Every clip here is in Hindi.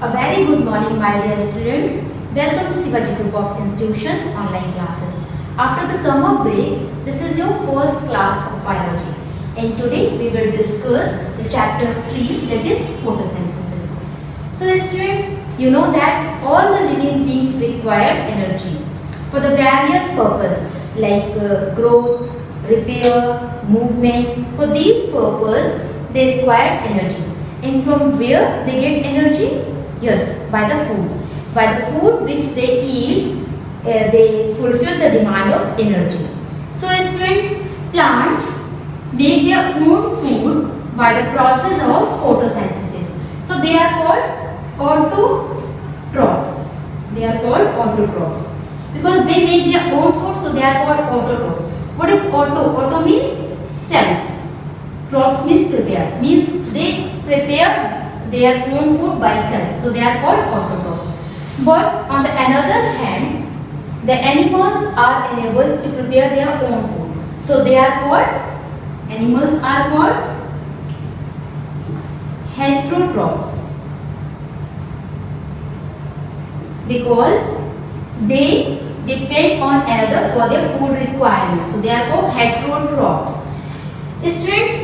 A very good morning, my dear students. Welcome to Shivaji Group of Institutions online classes. After the summer break, this is your first class of biology, and today we will discuss the chapter 3, that is photosynthesis. So students, you know that all the living beings require energy for the various purposes like growth, repair, movement. For these purposes, they require energy. And from where they get energy? Yes, by the food. By the food which they eat, they fulfill the demand of energy. So students, plants make their own food by the process of photosynthesis. So they are called autotrophs. They are called autotrophs. Because they make their own food, so they are called autotrophs. What is auto? Auto means self. Trophs means prepare. Means they prepare their own food by self. So they are called autotrophs. But on the another hand, the animals are unable to prepare their own food. So they are called, animals are called heterotrophs. Because they depend on another for their food requirements. So they are called heterotrophs. Students,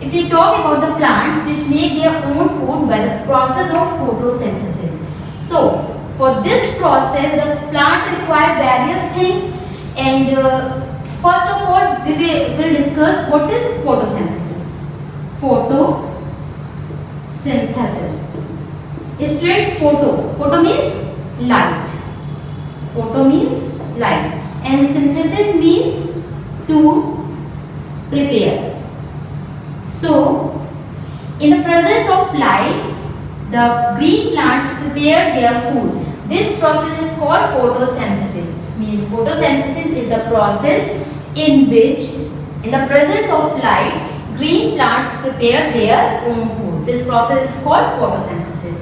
if you talk about the plants which make their own food by the process of photosynthesis. So for this process, the plant requires various things, and first of all we will discuss what is photosynthesis. Photosynthesis. Students, photo means light. Photo means light, and synthesis means to prepare. So, in the presence of light, the green plants prepare their food. This process is called photosynthesis. Means photosynthesis is the process in which, in the presence of light, green plants prepare their own food. This process is called photosynthesis.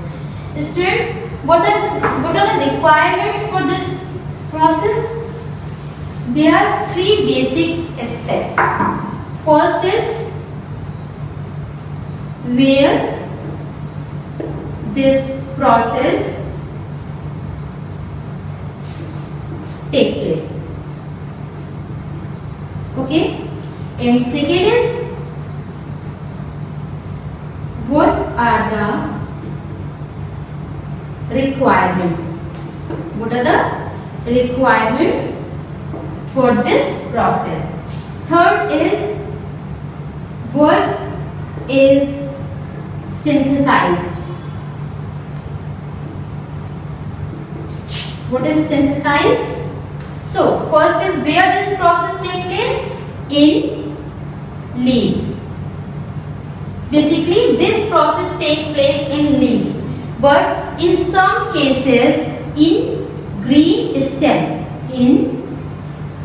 Students, what are the requirements for this process? There are three basic aspects. First is where this process take place. Okay? And second is what are the requirements? What are the requirements for this process? Third is what is synthesized. What is synthesized? So, first is where this process takes place? In leaves. Basically, this process takes place in leaves, but in some cases in green stem. In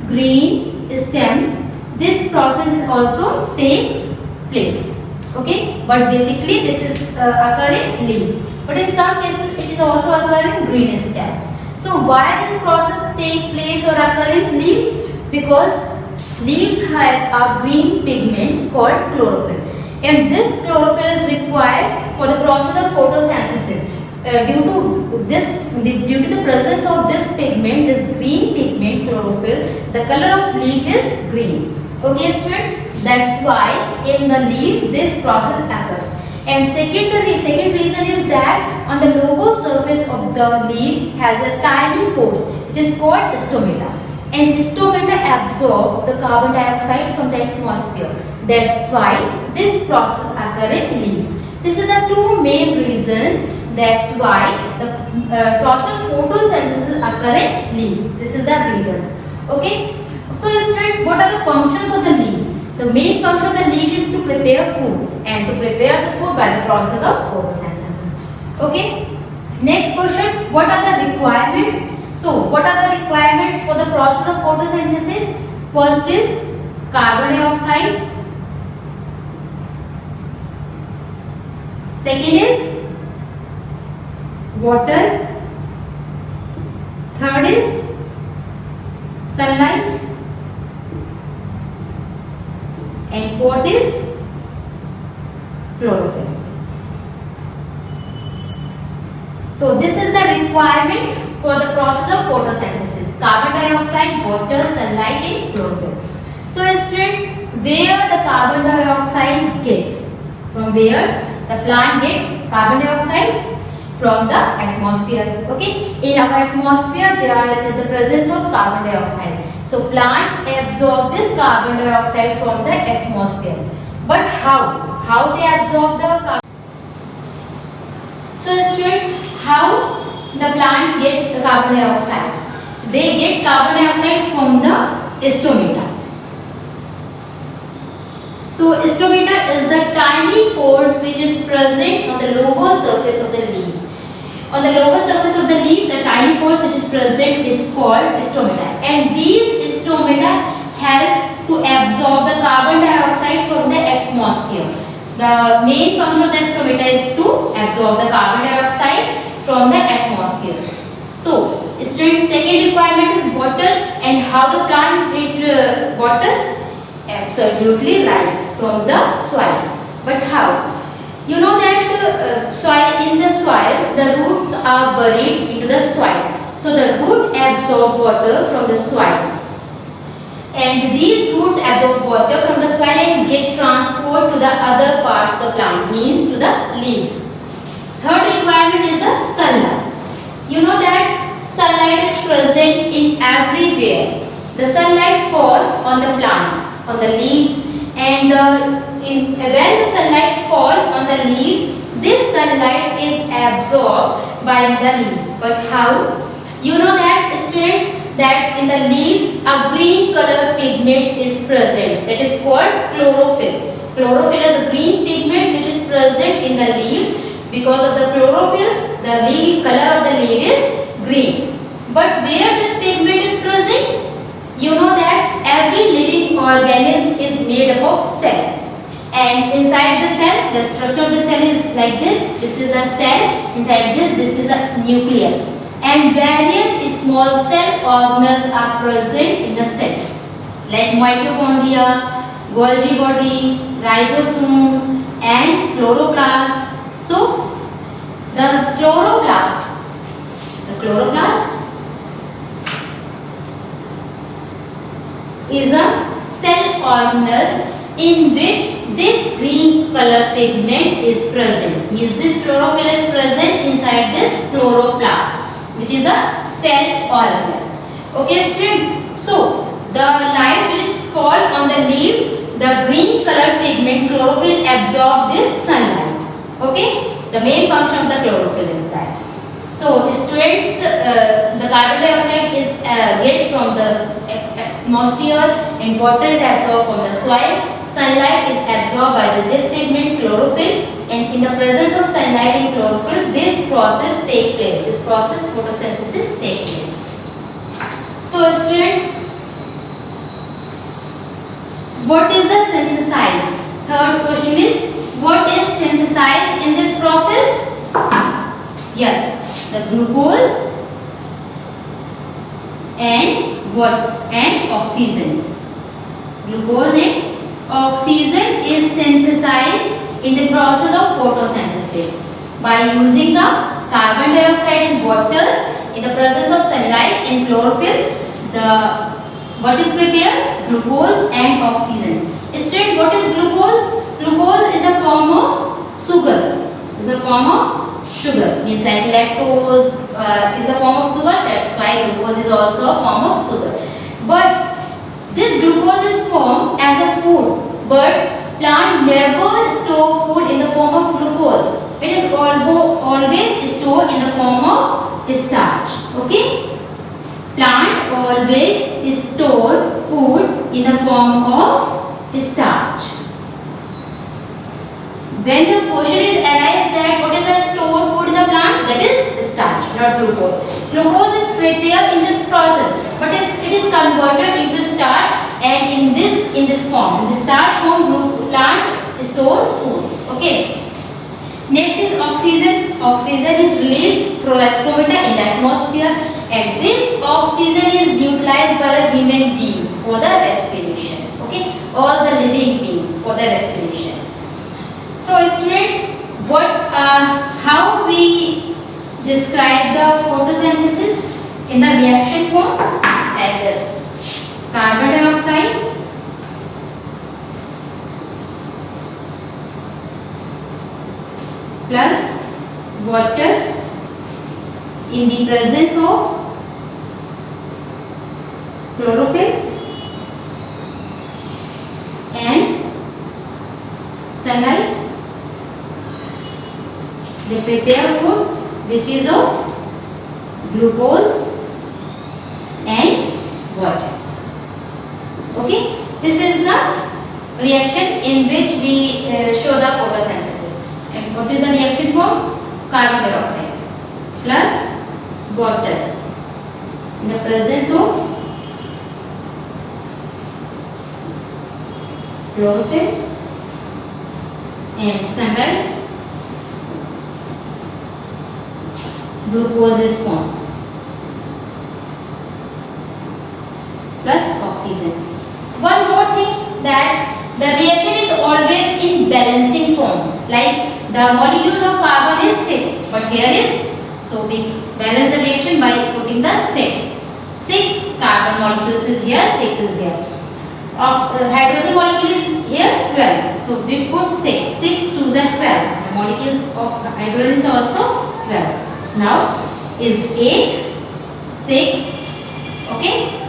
green stem, this process is also take place. Okay, but basically this is occur in leaves, but in some cases it is also occur in green stem. So why this process take place or occur in leaves? Because leaves have a green pigment called chlorophyll, and this chlorophyll is required for the process of photosynthesis. Due to the presence of this pigment, this green pigment chlorophyll, the color of leaf is green. Okay students, that's why in the leaves this process occurs. And second reason is that on the lower surface of the leaf has a tiny pores which is called stomata, and stomata absorb the carbon dioxide from the atmosphere. That's why this process occurs in leaves. This is the two main reasons. That's why the process photosynthesis occur in leaves. This is the reasons. Okay. So students, what are the functions of the leaves? The main function of the leaf is to prepare food, and to prepare the food by the process of photosynthesis. Okay. Next question, what are the requirements? So, what are the requirements for the process of photosynthesis? First is carbon dioxide. Second is water. Third is sunlight. And fourth is chlorophyll. So this is the requirement for the process of photosynthesis: carbon dioxide, water, sunlight and chlorophyll. So students, where the carbon dioxide get? From where the plant get carbon dioxide? From the atmosphere. Okay, in our atmosphere there is the presence of carbon dioxide. So plant absorb this carbon dioxide from the atmosphere. But how they absorb the carbon? So students, how the plant get the carbon dioxide? They get carbon dioxide from the stomata. So stomata is the tiny pores which is present on the lower surface of the leaves. On the lower surface of the leaves, the tiny pores which is present is called stomata, and these stomata help to absorb the carbon dioxide from the atmosphere. The main function of the stomata is to absorb the carbon dioxide from the atmosphere. So, students, second requirement is water, and how the plant get water? Absolutely right, from the soil. But how? You know that in the soils, the roots are buried into the soil. So the root absorb water from the soil. And these roots absorb water from the soil and get transport to the other parts of the plant, means to the leaves. Third requirement is the sunlight. You know that sunlight is present in everywhere. The sunlight falls on the plant, on the leaves, and when the sunlight falls on the leaves, this sunlight is absorbed by the leaves. But how? You know that students, that in the leaves a green color pigment is present, that is called chlorophyll. Chlorophyll is a green pigment which is present in the leaves. Because of the chlorophyll, the color of the leaf is green. But where this pigment is present? You know that every living organism is made up of cell, and inside the cell, the structure of the cell is like this. This is the cell. Inside this is a nucleus, and various small cell organelles are present in the cell, like mitochondria, Golgi body, ribosomes and chloroplast. So the chloroplast is a cell organelle in which this green color pigment is present. Means this chlorophyll is present inside this chloroplast, which is a cell organelle. Okay students, so the light which is fall on the leaves, the green color pigment chlorophyll absorb this sunlight. Okay, the main function of the chlorophyll is that. So students, the carbon dioxide is get from the atmosphere, and water is absorbed from the soil. Sunlight is absorbed by this pigment chlorophyll, and in the presence of sunlight and chlorophyll, this process take place. This process, photosynthesis, take place. So students, what is the synthesized? Third question is, what is synthesized in this process? Yes, the glucose and what? And oxygen. Glucose and oxygen is synthesized in the process of photosynthesis by using the carbon dioxide and water in the presence of sunlight and chlorophyll. What is prepared? Glucose and oxygen. Student, what is glucose? Glucose is a form of sugar. Is a form of sugar. Means like lactose is a form of sugar. That's why glucose is also a form of sugar. But this glucose is formed as a food. But plant never store food in the form of glucose. It is always stored in the form of starch. Okay. Plant always store food in the form of starch. When the question is arise that what is the stored food in the plant, that is starch, not glucose. Glucose is prepared in this process, but it is converted into starch, and in this form, in the starch form, plant store food. Okay. Next is oxygen. Oxygen is released through the stomata in the atmosphere, and this oxygen is utilized by the human beings for the respiration. Okay, all the living beings for the respiration. So students, how we describe in the reaction form like this. Carbon dioxide plus water in the presence of chlorophyll and sunlight. They prepare food which is of glucose and water. Okay, this is the reaction in which we show the photosynthesis. And what is the reaction form? Carbon dioxide plus water in the presence of chlorophyll and sunlight. Glucose is formed plus oxygen. One more thing, that the reaction is always in balancing form. Like the molecules of carbon is 6, but here is, so we balance the reaction by putting the 6. 6 carbon molecules is here, 6 is here. Hydrogen molecule is here 12, so we put 6. 6 2s are 12. The molecules of hydrogen is also 12. Now is 8, 6. Okay.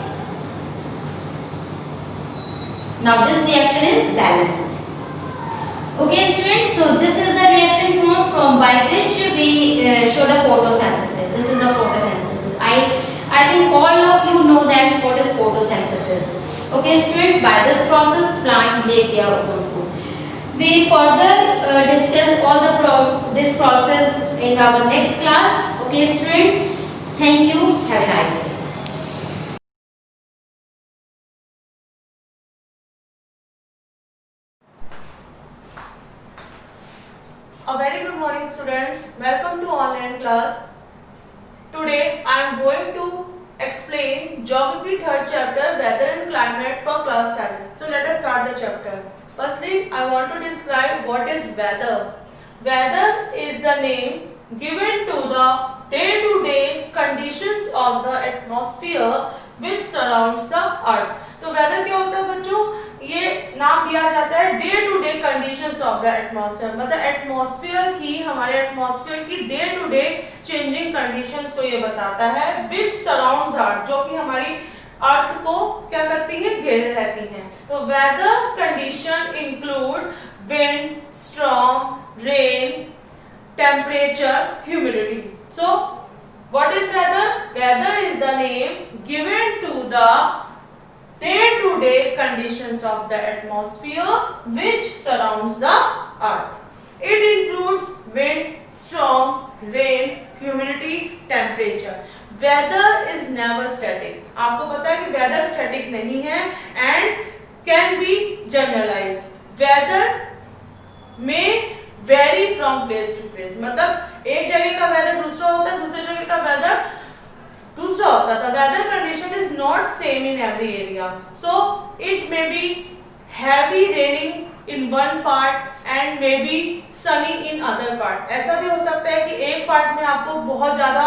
Now this reaction is balanced. Okay students, so this is the reaction form from by which we show the photosynthesis. This is the photosynthesis. I think all of you know that what is photosynthesis. Okay students, by this process plant make their own food. We further discuss all this process in our next class. Okay students, thank you, have a nice day. A very good morning students, welcome to online class. Today I am going to explain Geography 3rd chapter Weather and Climate for class 7. So let us start the chapter. Firstly, I want to describe what is weather. Weather is the name given to the day-to-day conditions of the atmosphere which surrounds the earth. तो weather क्या होता है बच्चों? ये नाम दिया जाता है day to day conditions of the atmosphere, मतलब एटमॉस्फेयर की, हमारे एटमॉस्फेयर की day to day changing conditions को ये बताता है विच सराउंड्स अर्थ, जो कि हमारी अर्थ को क्या करती है, घेरे रहती हैं. तो weather condition include wind, storm, rain, temperature, humidity. So what is weather? Weather is the name given to the day-to-day conditions of the atmosphere which surrounds the earth. It includes wind, storm, rain, humidity, temperature. Weather is never static. आपको पता है कि weather static नहीं है and can be generalized. Weather may vary from place to place. मतलब एक जगह का weather दूसरा होता है, दूसरी जगह का weather दूसरा होता था. Weather condition is not same in every area, so it may be heavy raining in one part and may be sunny in other part. ऐसा भी हो सकता है कि एक पार्ट में आपको बहुत ज्यादा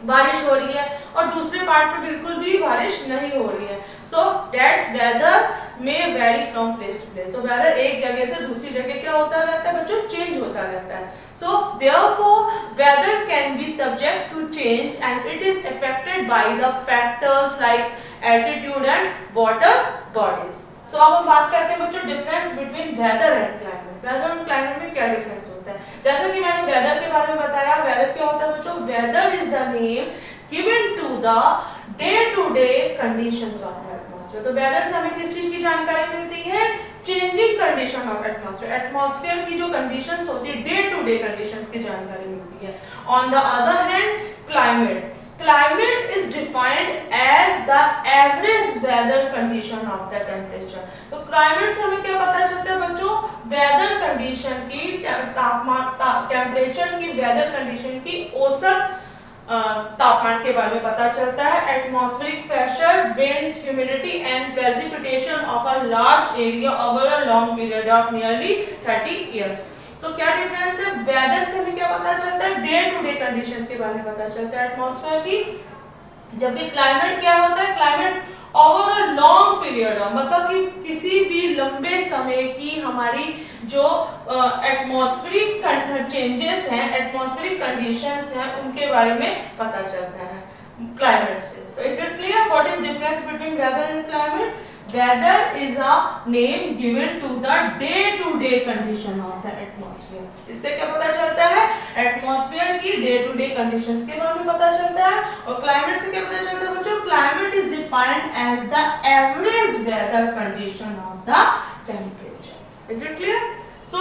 बारिश हो रही है और दूसरे पार्ट में बिल्कुल भी बारिश नहीं हो रही है. So that's weather may vary from place to place. तो वेदर एक जगह से दूसरी जगह क्या होता रहता है बच्चों, चेंज होता रहता है. So therefore weather can be subject to change and it is affected by the factors like altitude and water bodies. So अब हम बात करते हैं बच्चों difference between weather and climate. Weather और क्लाइमेट में क्या डिफरेंस होता है? जैसा कि मैंने वेदर के बारे में बताया, वेदर क्या होता है बच्चों? Weather is the name given to the day to day conditions of the atmosphere. तो वेदर से हमें किस चीज की जानकारी मिलती है? Changing condition of atmosphere. Atmosphere की जो कंडीशंस होती है, डे टू डे कंडीशंस की जानकारी मिलती है. On the other hand climate. Climate is defined as the average weather condition of the temperature. तो climate से हमें क्या पता चलता है बच्चों? weather condition की, तापमान, टेम्परेचर की, weather condition की औसत तापमान के बारे में पता चलता है. Atmospheric pressure, winds, humidity and precipitation of a large area over a long period of nearly 30 years. तो क्या डिफरेंस है? वेदर से हमें क्या पता चलता है? डे टू डे कंडीशन के बारे में पता चलता है एटमॉस्फेयर की. जब भी क्लाइमेट क्या होता है, climate over a long period, मतलब कि किसी भी लंबे समय की हमारी जो एटमॉस्फेरिक चेंजेस हैं, एटमॉस्फेरिक कंडीशंस हैं, उनके बारे में पता चलता है क्लाइमेट से। तो is it clear what is difference between weather and climate? Weather is a name given to the day to day condition of the atmosphere. इससे क्या पता चलता है? एटमॉस्फेयर की डे टू डे कंडीशंस के बारे में पता चलता है। और क्लाइमेट से क्या पता चलता है बच्चों? Climate is defined as the average weather condition of the temperature. Is it clear? So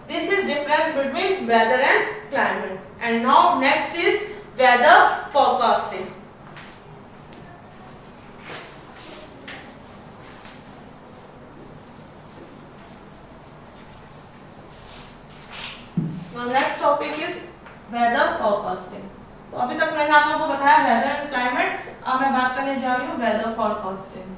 this is difference between weather and climate. And now next is weather forecasting. Now next topic is weather forecasting. तो अभी तक मैंने आप लोगों को बताया weather and climate, अब मैं बात करने जा रही हूँ weather forecasting.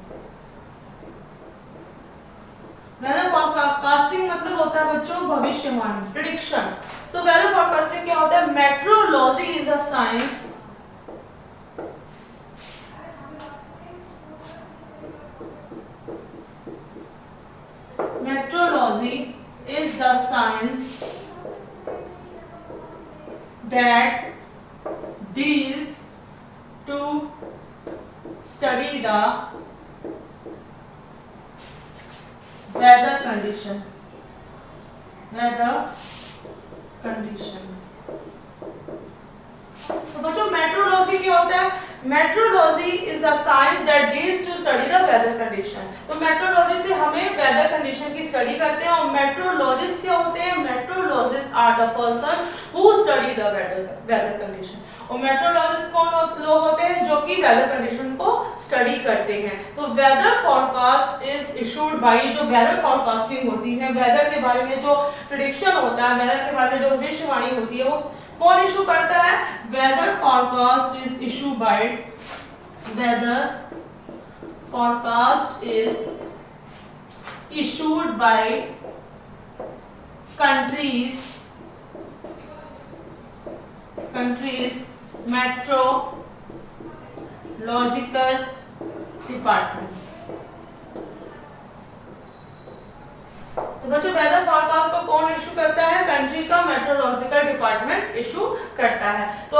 वेदर फोरकास्टिंग मतलब होता है बच्चों भविष्यवाणी, प्रेडिक्शन। सो वेदर फोरकास्टिंग क्या होता है? Meteorology is a science meteorology is the science that deals to study the weather conditions. तो बच्चों मेट्रोलॉजी क्या होता है? Meteorology is the science that deals to study the weather condition. तो मेट्रोलॉजी से हमें वेदर कंडीशन की स्टडी करते हैं। और मेट्रोलॉजिस्ट क्या होते हैं? Meteorologist are the person who study the weather condition. और मेट्रोलॉजिस्ट कौन लोग होते हैं? जो कि वेदर कंडीशन को स्टडी करते हैं। तो weather forecast is issued by, जो वेदर फॉरकास्टिंग होती है, वेदर के बारे में जो प्रेडिक्शन होता है, वेदर के बारे में जो भविष्यवाणी होती है, वो कौन इशू करता है? Weather forecast is issue by, weather forecast is issued by countries meteorological department। तो बच्चों वेदर फॉरकास्ट को कौन इशू करता है? कंट्री का मेट्रोलॉजिकल डिपार्टमेंट इशू करता है। तो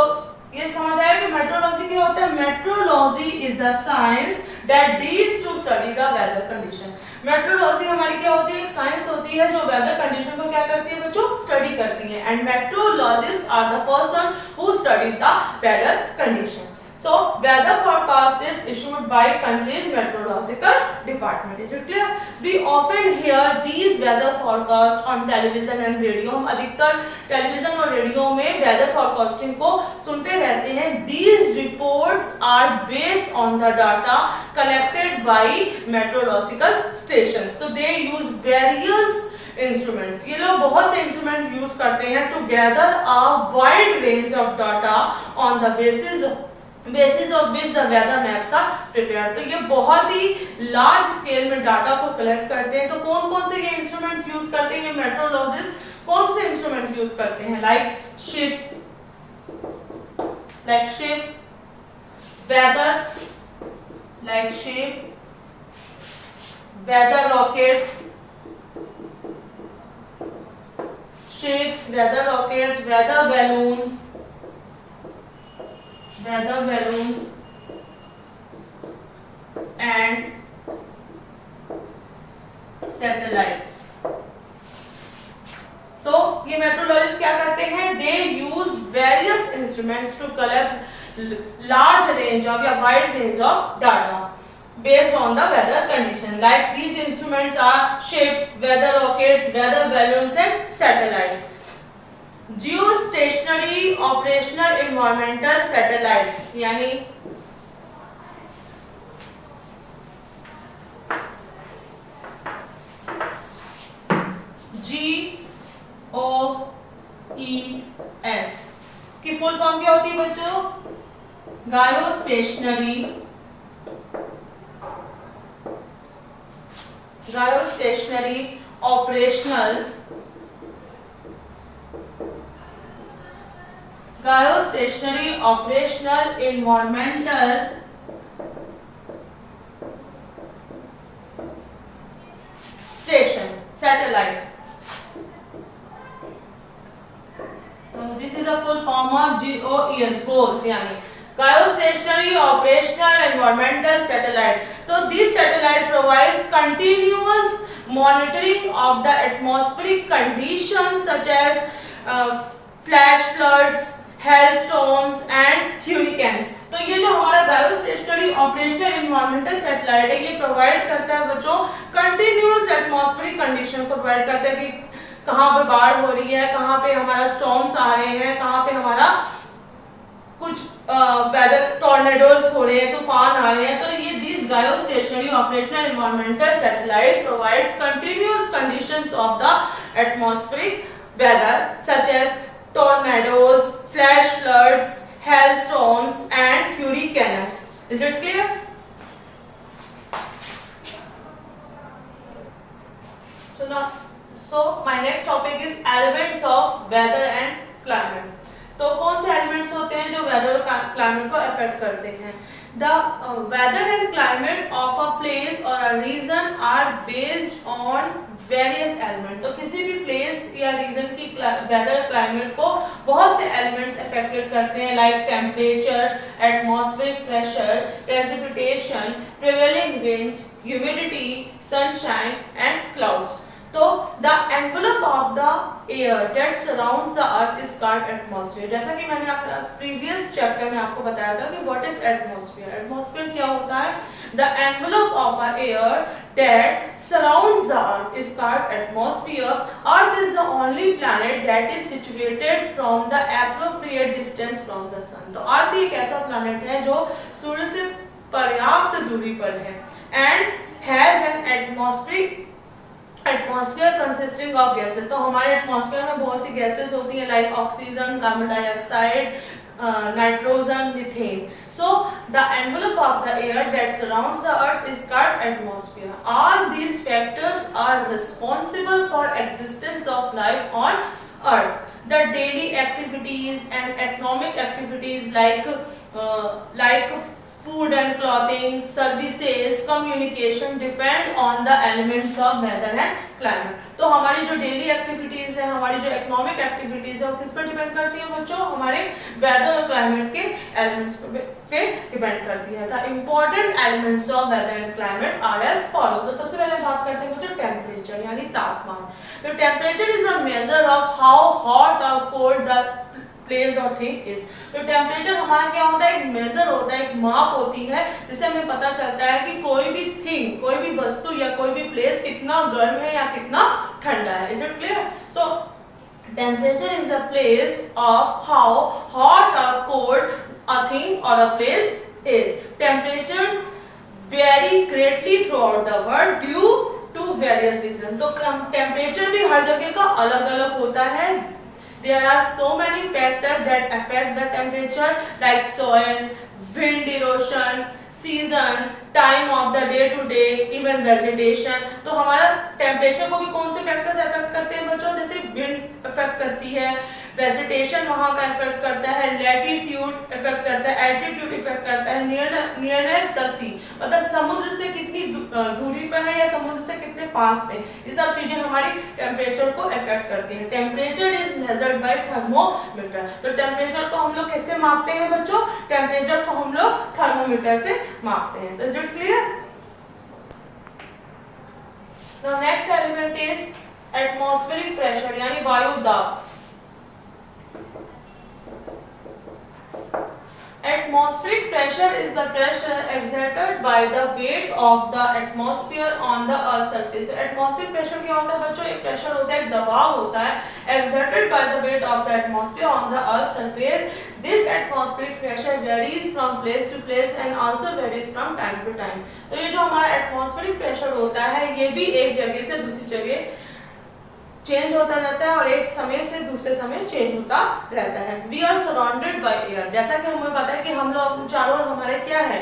ये समझ आया कि मेट्रोलॉजी क्या होता है? Meteorology is the science that deals to study the weather condition. Meteorology हमारी क्या होती है? एक साइंस होती है जो वेदर कंडीशन को क्या करती है बच्चों? स्टडी करती है। And meteorologist are the person who study the weather condition. So weather forecast is issued by country's meteorological department. Is it clear? We often hear these weather forecast on television and radio. हम अधिकतर टेलीविजन और रेडियो में weather forecasting को सुनते रहते हैं। These reports are based on the data collected by meteorological stations. So they use various instruments. ये लोग बहुत से इंस्ट्रूमेंट यूज करते हैं to gather a wide range of data on the basis of which the weather maps are prepared। तो ये बहुत ही लार्ज स्केल में डाटा को कलेक्ट करते हैं। तो कौन कौन से ये इंस्ट्रूमेंट्स यूज करते हैं? ये मेट्रोलॉजिस्ट कौन से इंस्ट्रूमेंट्स यूज करते हैं? Like ship, weather, weather rockets, ships, weather rockets, weather balloons and satellites। तो ये मेट्रोलॉजिस्ट क्या करते हैं? They use various instruments to collect large range of या wide range of data based on the weather condition. Like these instruments are ship, weather rockets, weather balloons and satellites. Geostationary operational environmental satellites यानी GOES, इसकी फुल फॉर्म क्या होती है बच्चों? Geostationary operational geostationary operational environmental station satellite. So this is a full form of GOES, GOES यानी geostationary operational environmental satellite. So this satellite provides continuous monitoring of the atmospheric conditions such as flash floods, hailstorms and hurricanes. तो ये जो हमारा geostationary operational environmental satellite है ये प्रोवाइड करता है बच्चों continuous atmospheric condition को प्रोवाइड करता है कि कहाँ पे बाढ़ हो रही है, कहाँ पे हमारा स्टॉर्म्स आ रहे हैं, कहाँ पे हमारा कुछ वेदर टॉर्नेडोज हो रहे हैं, तूफान आ रहे हैं. तो ये this geostationary operational environmental satellite provides continuous conditions of the atmospheric weather such as tornadoes, flash floods, hailstorms and hurricanes. Is it clear? So my next topic is elements of weather and climate. तो कौन से एलिमेंट्स होते हैं जो वेदर और क्लाइमेट को अफेक्ट करते हैं? The weather and climate of a place or a region are based on various elements. तो किसी भी प्लेस या रीजन की वेदर क्लाइमेट को बहुत से एलिमेंट्स अफेक्टेड करते हैं like temperature, atmospheric pressure, precipitation, prevailing winds, humidity, sunshine and clouds. तो the envelope of the air that surrounds the earth is called atmosphere. जैसा कि मैंने प्रीवियस चैप्टर में आपको बताया था कि what is atmosphere. Atmosphere क्या होता है? The envelope of the air that surrounds the earth is called atmosphere. Earth is the only planet that is situated from the appropriate distance from the sun. तो अर्थ एक ऐसा प्लैनेट है जो सूर्य से पर्याप्त दूरी पर है and has an atmosphere consisting of gases. तो हमारे एटमॉस्फेयर में बहुत सी गैसेस होती हैं like oxygen, carbon dioxide, nitrogen, methane. So the envelope of the air that surrounds the earth is called atmosphere. All these factors are responsible for existence of life on earth. The daily activities and economic activities like food and clothing, services, communication depend on the elements of weather and climate. तो हमारी जो डेली एक्टिविटीज है, हमारी जो इकोनॉमिक एक्टिविटीज है वो किस पर डिपेंड करती है बच्चों? हमारे वेदर और क्लाइमेट के एलिमेंट्स पे डिपेंड करती है. The important elements of weather and climate are as follow. तो सबसे पहले बात करते हैं बच्चों टेम्परेचर यानी तापमान. तो temperature is a measure of how hot और कोल्ड द प्लेस और थिंग इज. तो टेम्परेचर हमारा क्या होता है? एक मेजर होता है, एक माप होती है जिससे हमें पता चलता है कि कोई भी थिंग, कोई भी वस्तु या कोई भी प्लेस कितना गर्म है या कितना ठंडा है. Is it clear? So temperature is a place of how hot और कोल्ड अ थिंग और a place is. Temperatures vary greatly throughout the world due to various reason. तो टेम्परेचर भी हर जगह का अलग अलग होता है. There are so many factors that affect the temperature like soil, wind erosion, season, time of the day to day, even vegetation. तो हमारा टेम्परेचर को भी कौन से फैक्टर्स अफेक्ट करते हैं बच्चों? जैसे विंड अफेक्ट करती है, वेजिटेशन वहाँ का इफेक्ट करता है, लैटिट्यूड इफेक्ट करता है, एल्टीट्यूड इफेक्ट करता है, नियरनेस द सी मतलब समुद्र से कितनी दूरी पर है या समुद्र से कितने पास में. ये सब चीजें हमारी टेम्परेचर को इफेक्ट करती हैं. Temperature is measured by thermometer. तो टेम्परेचर को हम लोग किससे मापते हैं बच्चों? टेम्परेचर को हम लोग थर्मोमीटर से मापते हैं. Is it clear? Now next element is atmospheric pressure यानी वायु दाब. Atmospheric pressure is the pressure exerted by the weight of the atmosphere on the earth surface. तो atmospheric pressure क्या होता है बच्चों? एक pressure होता है, एक दबाव होता है exerted by the weight of the atmosphere on the earth surface. This atmospheric pressure varies from place to place and also varies from time to time. तो ये जो हमारा atmospheric pressure होता है ये भी एक जगह से दूसरी जगह चेंज होता रहता है और एक समय से दूसरे समय चेंज होता रहता है. We are surrounded by air. जैसा कि हमें पता है कि हम लोग चारों ओर हमारे क्या है?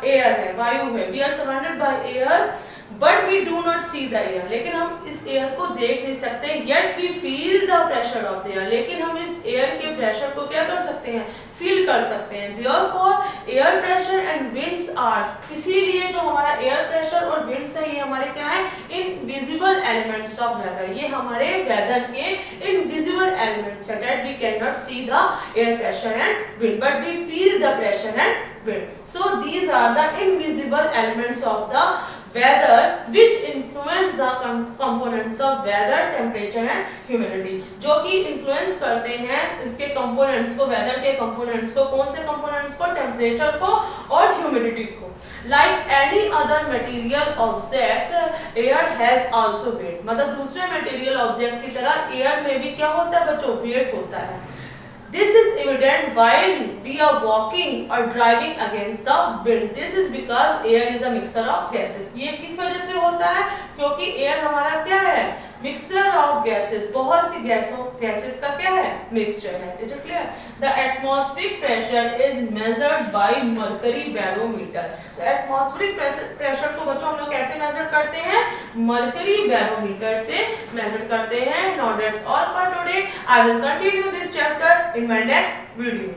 एयर है, वायु है. We are surrounded by air but we do not see the air, लेकिन हम इस एयर को देख नहीं सकते, yet we feel the pressure of the air, लेकिन हम इस एयर के प्रेशर को क्या कर सकते हैं, फील कर सकते हैं। Therefore air pressure and winds are, इसीलिए जो हमारा एयर प्रेशर और विंड्स है ये हमारे क्या है, इनविजिबल एलिमेंट्स ऑफ वेदर, ये हमारे वेदर के इनविजिबल एलिमेंट्स है, that we can not see the air pressure and wind but we feel the pressure and wind. So these are the invisible elements of the weather which influence the components of weather, temperature and humidity, जो कि influence करते हैं इसके components को, weather के components को, कौन से components को, temperature को और humidity को। Like any other material object, air has also weight, मतलब दूसरे material object की तरह air में भी क्या होता है बच्चों, weight होता है। This is evident while we are walking or driving against the wind. This is because air is a mixture of gases. ये किस वजह से होता है, क्योंकि air हमारा क्या है, mixture of gases, बहुत सी gases का क्या है, mixture है। Is it clear? The atmospheric pressure is measured by mercury barometer. The atmospheric pressure को बच्चों हम लोग कैसे measure करते हैं, mercury barometer से measure करते हैं। Now that's all for today. I will continue this chapter in my next video.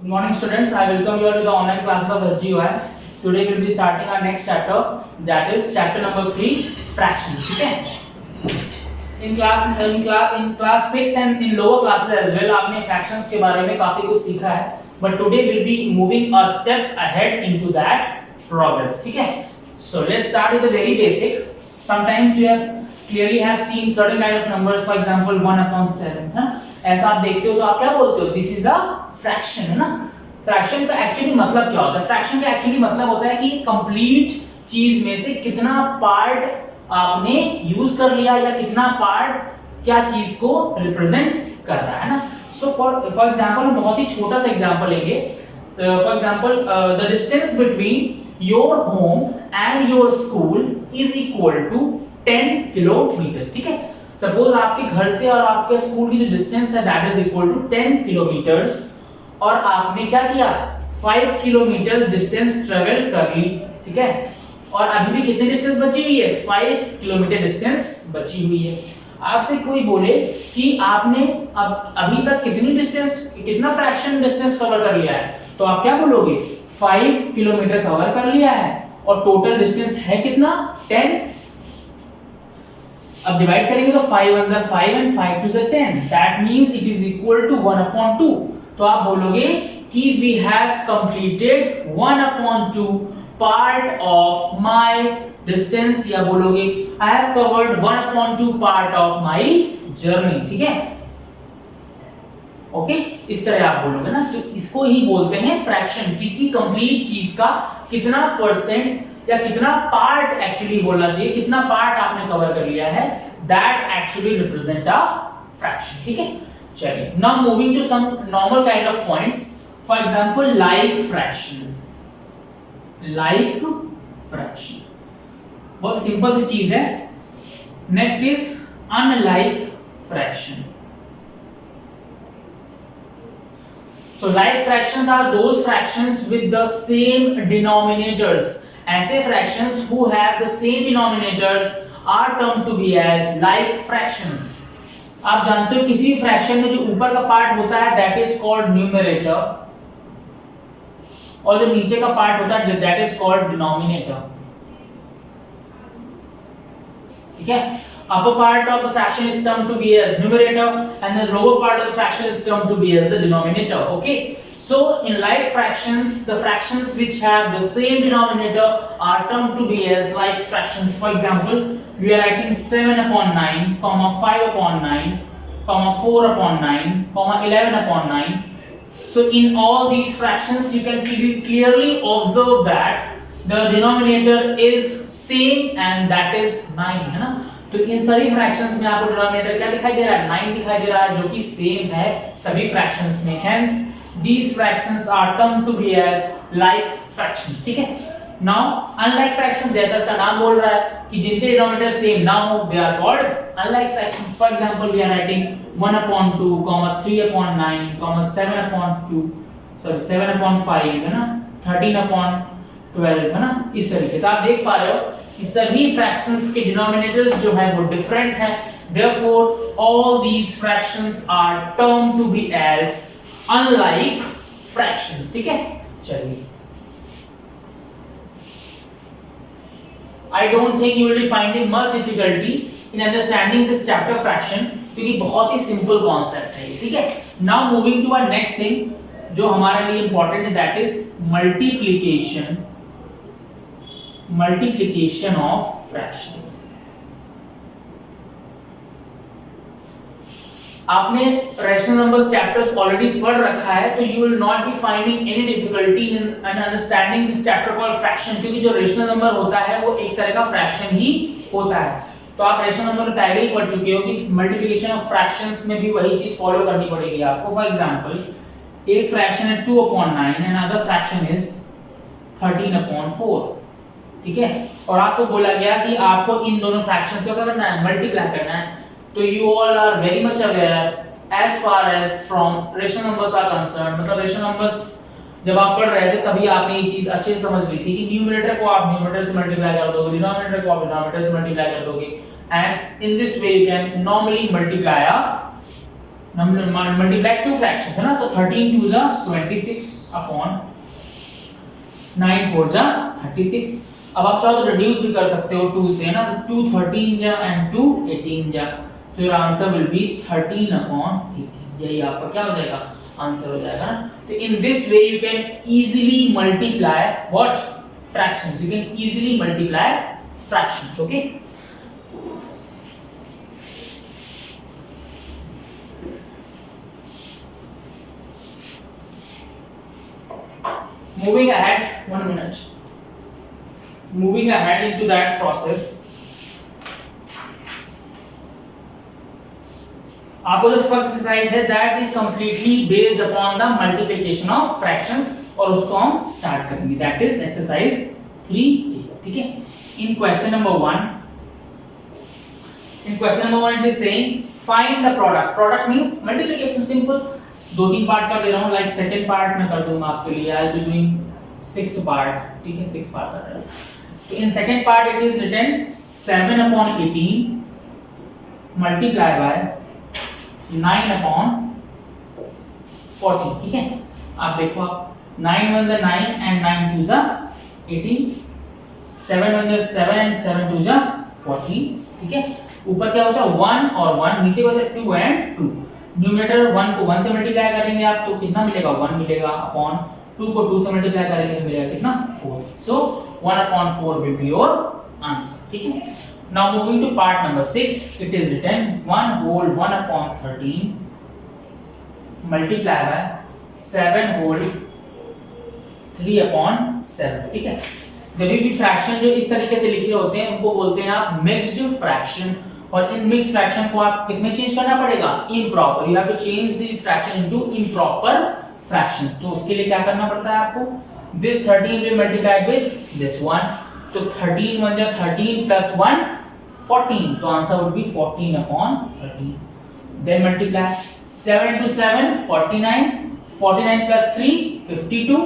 Good morning students, I welcome you all to the online classes of SGUI. Today we will be starting our next chapter, that is chapter number 3, fractions. ठीक है? In class 6 and in lower classes as well आपने fractions के बारे में काफी कुछ सीखा है, but today we will be moving a step ahead into that progress. ठीक है? So let's start with the very basic. Sometimes you have clearly have seen certain kind of numbers, for example 1/7, है ना? ऐसा आप देखते हो तो आप क्या बोलते हो, दिस इज अ फ्रैक्शन, है ना? फ्रैक्शन का एक्चुअली मतलब क्या होता है, फ्रैक्शन का एक्चुअली मतलब होता है कि कंप्लीट चीज में से कितना पार्ट आपने यूज कर लिया या कितना पार्ट क्या चीज को रिप्रेजेंट कर रहा है ना। सो फॉर एग्जांपल हम बहुत ही छोटा सा एग्जांपल लेंगे। For example the distance between your home and your school is equal to 10 kilometre. ठीक है, सपोज आपके घर से और आपके स्कूल की जो डिस्टेंस है that is equal to 10 kilometres, और आपने क्या किया, 5 किलोमीटर्स डिस्टेंस ट्रेवल कर ली। ठीक है, और अभी भी कितनी डिस्टेंस बची हुई है, 5 किलोमीटर डिस्टेंस बची हुई है। आपसे कोई बोले कि आपने अब अभी तक कितनी डिस्टेंस, कितना फ्रैक्शन डिस्टेंस कवर कर लिया है, तो आप क्या बोलोगे, 5 किलोमीटर कवर कर लिया है और टोटल डिस्टेंस है कितना, 10। अब डिवाइड करेंगे तो 5 1 जा 5 and 5 2 जा 10, that means it is equal to 1/2। तो आप बोलोगे कि we have completed 1/2 part of my distance, या बोलोगे I have covered 1/2 part of my journey. ठीक है, ओके, इस तरह आप बोलोगे ना, तो इसको ही बोलते हैं फ्रैक्शन। किसी कंप्लीट चीज का कितना परसेंट या कितना पार्ट एक्चुअली बोलना चाहिए, कितना पार्ट आपने कवर कर लिया है, that actually represent a fraction. ठीक है, चलिए now moving to some normal kind of points. For example like fraction, like fraction बहुत सिंपल सी चीज है। Next is unlike fraction. So like fractions are those fractions with the same denominators. ऐसे fractions who have the same denominators are termed to be as like fractions. आप जानते हो किसी फ्रैक्शन में जो ऊपर का पार्ट होता है that is called numerator, और जो नीचे का पार्ट होता है that is called denominator. ठीक है, upper part of the fraction is termed to be as numerator and the lower part of the fraction is termed to be as the denominator. Okay, so in like fractions, the fractions which have the same denominator are termed to be as like fractions. For example, we are writing 7/9, 5/9, 4/9, 11/9. So in all these fractions you can clearly observe that the denominator is same and that is 9, है ना। तो इन सभी फ्रैक्शंस में आपको डिनोमिनेटर क्या दिखाई दे रहा है, 9 दिखाई दे रहा है, जो कि सेम है सभी फ्रैक्शंस में। Hence these fractions are termed to be as like fractions। ठीक है, नाउ अनलाइक फ्रैक्शंस, जैसा इसका नाम बोल रहा है कि जिनके डिनोमिनेटर सेम ना हो, they are called unlike fractions. For example we are writing 1/2, 3/9, 7/2, sorry 7/5 है ना, 13/12 है ना, इस तरीके से आप देख पा रहे हो कि सभी फ्रैक्शंस के डिनोमिनेटर्स जो है वो डिफरेंट हैं, therefore all these fractions are termed to be as unlike fractions. ठीक है, चलिए, I don't think you will be finding much difficulty in understanding this chapter fraction, क्योंकि बहुत ही सिंपल कॉन्सेप्ट है, ठीक है. Now moving to our next thing जो हमारे लिए important है, that is multiplication of fractions. आपने रेशनल नंबर्स चैप्टर्स ऑलरेडी पढ़ रखा है, तो you will not be finding any difficulty in understanding this chapter called fraction, क्योंकि जो रेशनल नंबर होता है वो एक तरह का फ्रैक्शन ही होता है. तो आप रेशनल नंबर में पहले ही पढ़ चुके हो कि मल्टीप्लिकेशन ऑफ फ्रैक्शंस में भी वही चीज फॉलो करनी पड़ेगी आपको. फॉर एग्जांपल एक फ्रैक्शन है 2/9 एंड अदर फ्रैक्शन इज 13/4, ठीक है, और आपको बोला गया कि आपको इन दोनों फ्रैक्शंस को क्या करना है, मल्टीप्लाई करना है. तो you all are very much aware as far as from rational numbers are concerned, मतलब रेशनल नंबर्स जब आप पढ़ रहे थे तभी आपने ये चीज अच्छे से समझ ली थी कि न्यूमरेटर को आप न्यूमरेटर से मल्टीप्लाई कर दोगे, डिनोमिनेटर को आप डिनोमिनेटर से मल्टीप्लाई कर दोगे, and in this way you can normally multiply two fractions, है ना. तो 13 2 जा 26/9 4 जा 36. अब आप चाहो तो रिड्यूस भी कर सकते हो 2 से, है ना. 2 13 जा एंड 2 18 जा, so your answer will be 13/18. यही आपका क्या हो जाएगा, आंसर हो जाएगा ना. तो in this way you can easily multiply what fractions, you can easily multiply fractions. Okay, moving ahead, 1 minute, moving ahead into that process, आपको जो फर्स्ट एक्सरसाइज है that is completely based upon the multiplication of fractions, और उसको हम स्टार्ट करेंगे. That is exercise 3A. ठीक है, in question number 1 it is saying find the product. Product means multiplication, simple. 2-3 part कर दे रहा हूं, लाइक सेकंड पार्ट में कर दूंगा आपके लिए. I will be doing 6th part, ठीक है, 6 पार्ट कर रहा हूं. तो in second part it is written 7/18 multiply by 9/40. ठीक है, आप देखो, आप 9 1 9 एंड 9 2 18, 7 1 7 एंड 7 2 14. ठीक है, ऊपर क्या बचा 1 और 1, नीचे बचा 2 एंड 2. न्यूमरेटर 1 को 1 से मल्टीप्लाई करेंगे आप तो कितना मिलेगा, 1 मिलेगा, अपॉन 2 को 2 से मल्टीप्लाई करेंगे तो मिलेगा कितना, 4. सो 1/4 will be your answer. ठीक है. Now moving to part number 6, it is written 1 whole 1/13 multiply by 7 whole 3/7. ठीक है, जब भी फ्रैक्शन जो इस तरीके से लिखे होते हैं उनको बोलते हैं आप मिक्स्ड फ्रैक्शन, और इन मिक्स्ड फ्रैक्शन को आप किसमें चेंज करना पड़ेगा, improper. You have to change this fraction into improper fractions. तो उसके लिए क्या करना पड़ता है आपको, this 13 will multiply with this 1. तो 13 1 13 plus 1 14. तो answer would be 14/13. Then multiply 7 into 7 49, 49 plus 3 52.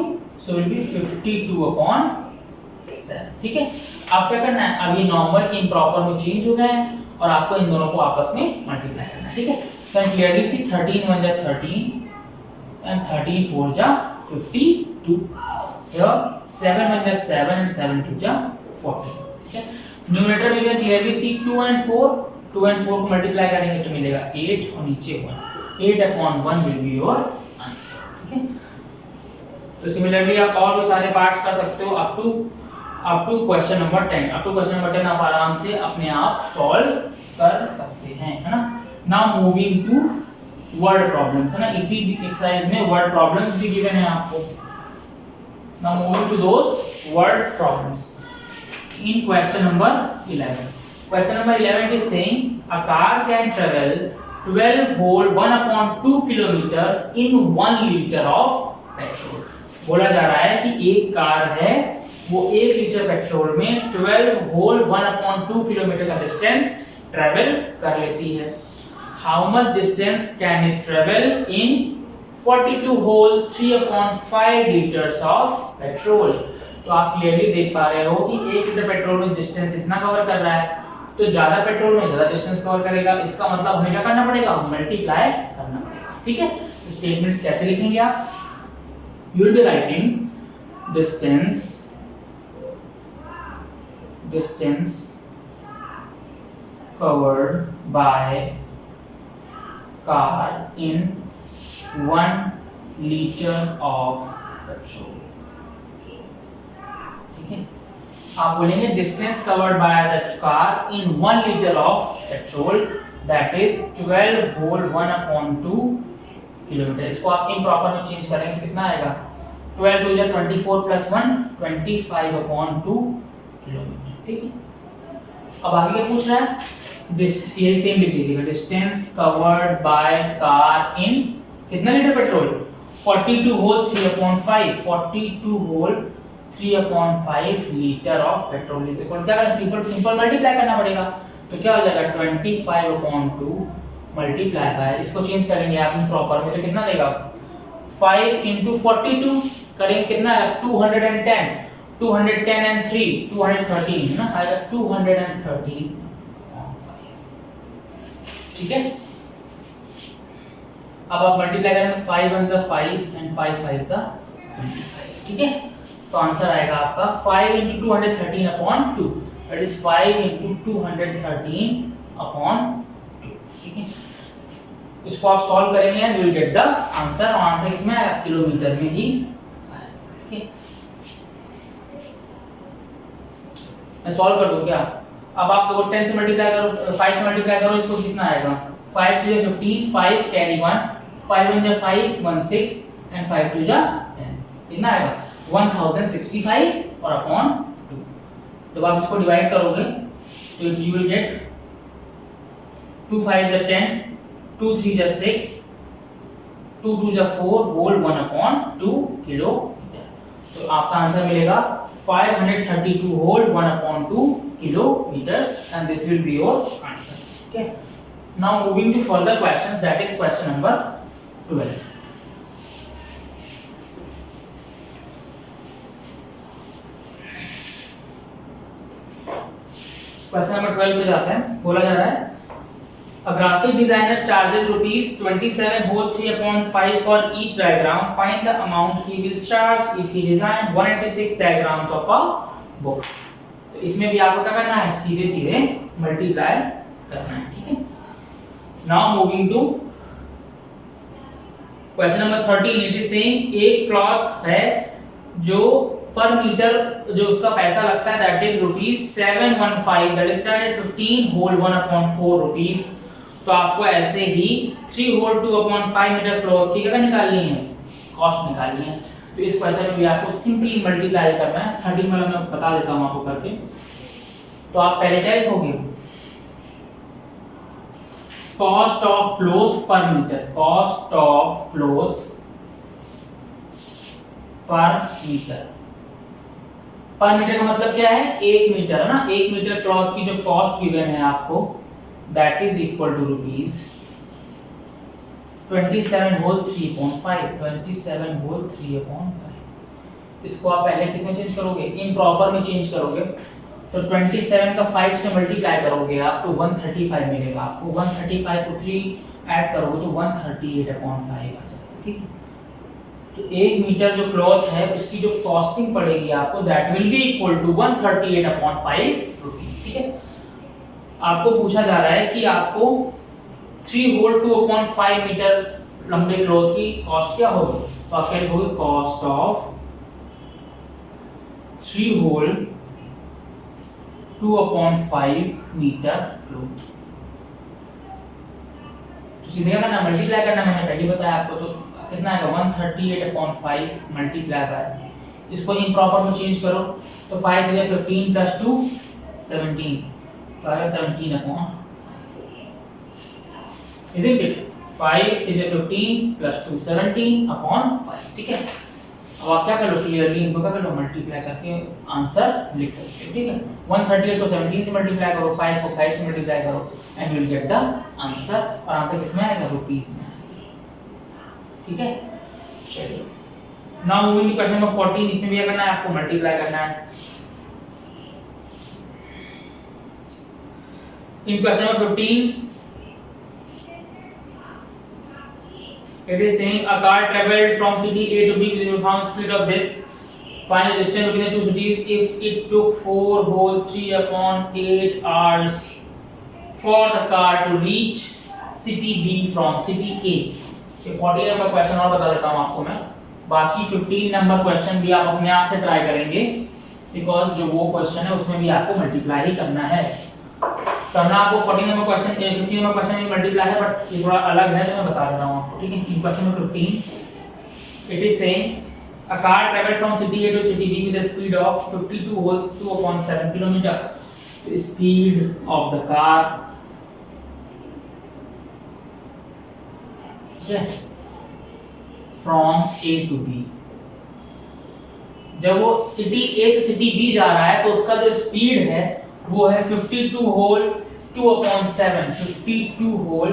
So will be 52/7. ठीक है, अब क्या करना है, अब ये नॉर्मल इम्प्रॉपर में चेंज हो गए हैं और आपको इन दोनों को आपस में मल्टीप्लाई करना है. ठीक है, so clearly see 13 1 13 and 13 4 52. Here 7 1 7 and 7 2 14. ठीक है, न्यूमरेटर में भी क्लियरली सी 2 and 4 को मल्टीप्लाई करेंगे तो मिलेगा 8 और नीचे 1. 8/1 will be your answer. ठीक है, तो सिमिलरली आप और भी सारे पार्ट्स कर सकते हो up to question number 10. Up to question number 10 आप आराम से अपने आप सॉल्व कर सकते हैं, है ना. Now moving to word problems, है ना. इसी एक्सरसाइज में वर्ड प्रॉब्लम्स भी गिवन है आपको. Now moving to those word problems. In question number 11. Question number 11 is saying a car can travel 12 whole 1/2 kilometer in 1 liter of petrol. बोला जा रहा है कि एक कार है वो 1 लीटर पेट्रोल में 12 whole 1/2 किलोमीटर का डिस्टेंस ट्रेवल कर लेती है. How much distance can it travel in 42 whole 3/5 litres of petrol. तो आप क्लियरली देख पा रहे हो कि 1 लीटर पेट्रोल में डिस्टेंस इतना कवर कर रहा है, तो ज्यादा पेट्रोल में ज्यादा डिस्टेंस कवर करेगा। इसका मतलब हमें क्या करना पड़ेगा, मल्टीप्लाई करना पड़ेगा। ठीक है, तो स्टेटमेंट्स कैसे लिखेंगे आप, you will be writing distance covered by car in 1 liter of petrol। ठीक है, आप बोलेंगे distance covered by the car in 1 liter of petrol, that is 12 whole 1/2 kilometre. इसको आप इम्प्रॉपर में चेंज करेंगे तो कितना आएगा, 12 2 24 प्लस 1 25/2 किलोमीटर। ठीक है, अब आगे क्या पूछ रहा है, ये सेम लिख लीजिएगा, distance covered by car in कितना litre petrol, 42 whole 3/5 42 whole 3/5 litre of petrol. Equal क्या करना, सिंपल मल्टीप्लाई करना पड़ेगा। तो क्या हो जाएगा 25/2 मल्टीप्लाई बाय, इसको चेंज करेंगे आप प्रॉपर में तो कितना देगा, 5 × 42 करेंगे कितना आएगा, 210 210 and 3 213 ना आएगा 213। ठीक है, अब आप मल्टीप्लाई करेंगे 5 1 * 5 and 5 5 * 25। ठीक है, तो आंसर आएगा आपका 5 × 213/2, दैट इज 5 × 213/2। ठीक है, इसको आप सॉल्व करेंगे and you will get the answer. और आंसर किसमें आएगा, किलोमीटर में ही आएगा। ठीक है, मैं सॉल्व कर दूं क्या, अब आप देखो 10 से मल्टीप्लाई करो, 5 से मल्टीप्लाई करो, इसको कितना आएगा, 5 3 = 15 5 कैरी 1 5 1 = 5 1 6 and 5 2 = 10, कितना आएगा 1065 और अपॉन 2। जब आप इसको डिवाइड करोगे तो you will gate 2 5 = 10 2 3 = 6 2 2 = 4 whole 1/2 kilometre. तो आपका आंसर मिलेगा 532 whole 1/2 kilometers, and this will be your answer. Okay, now moving to further questions, that is question number 12। Question number 12 पे जाते हैं। बोला जा रहा है, a graphic designer charges ₹27 whole 3/5 for each diagram, find the amount he will charge if he design 186 diagrams of a book। तो इसमें भी आपको क्या करना है, सीधे सीधे मल्टीप्लाई करना है। ठीक है, now moving to question number 13। It is saying एक क्लॉथ है जो पर मीटर जो उसका पैसा लगता है that is ₹715, that is 715 whole 1/4 rupees. तो आपको ऐसे ही 3 होल 2/5 मीटर क्लॉथ की क्या निकालनी है, कॉस्ट निकालनी है। तो इस क्वेश्चन में भी आपको सिंपली मल्टीप्लाई करना है। 13 वाला मैं बता देता हूं आपको करके। तो आप पहले क्या लिखोगे, कॉस्ट ऑफ क्लॉथ पर मीटर, कॉस्ट ऑफ क्लॉथ पर मीटर। पर मीटर का मतलब क्या है, 1 मीटर है ना, 1 मीटर क्लॉथ की जो कॉस्ट गिवन है आपको that is equal to rupees 27 whole 3/5 27 whole 3/5। इसको आप पहले किस में चेंज करोगे, इम्प्रॉपर में चेंज करोगे। तो 27 का 5 से मल्टीप्लाई करोगे आप तो 135 मिलेगा आपको। 135 को 3 ऐड करोगे तो 138/5 आ जाएगा। ठीक है, तो 1 मीटर जो क्लॉथ है उसकी जो कॉस्टिंग पड़ेगी आपको that will be equal to 138/5 rupees. ठीक है, आपको पूछा जा रहा है कि आपको 3 होल 2/5 मीटर लंबे क्लॉथ की कॉस्ट क्या होगी। तो आप क्या लिखोगे, cost of 3 whole 2/5 metre cloth. तो सीधे क्या करना, मल्टीप्लाई करना, मैंने पहले बताया आपको। तो कितना आएगा 138/5 मल्टीप्लाई बाय, इसको इम्प्रॉपर में चेंज करो तो 5 × 15 + 2 17, तो आएगा 17/5। isn't it, 5 × 15 + 2 17/5। ठीक है, अब आप क्या कर लो, क्लियरली इनको क्या कर लो, मल्टीप्लाई करके आंसर लिख सकते हो। ठीक है, 138 को 17 से मल्टीप्लाई करो, 5 को 5 से मल्टीप्लाई करो and you will get the answer. और आंसर किसमें आएगा, रुपीस में। ठीक है, चलिए now moving to question number 14। इसमें भी क्या करना है आपको, मल्टीप्लाई करना है। In question number 15 it is saying a car traveled from city A to B with a uniform speed of this. Find the distance between the two cities if it took 4 whole 3/8 hours for the car to reach city B from city A. ये 14 नंबर क्वेश्चन और बता देता हूँ आपको मैं, बाकी 15 नंबर क्वेश्चन भी आप अपने आप से ट्राई करेंगे, बिकॉज जो वो क्वेश्चन है उसमें भी आपको मल्टीप्लाई ही करना है। करना आपको 14 नंबर क्वेश्चन 15 नंबर क्वेश्चन में मल्टीप्लाई है, बट ये थोड़ा अलग है तो मैं बता रहा हूँ आपको, ठीक है। In question number 15 it is saying a car traveled from city A to city B with a speed of 52 whole 2/7 kilometer. The speed of the car, from A to B, जब वो सिटी A से सिटी B जा रहा है तो उसका जो स्पीड है वो है 52 whole 2/7 52 whole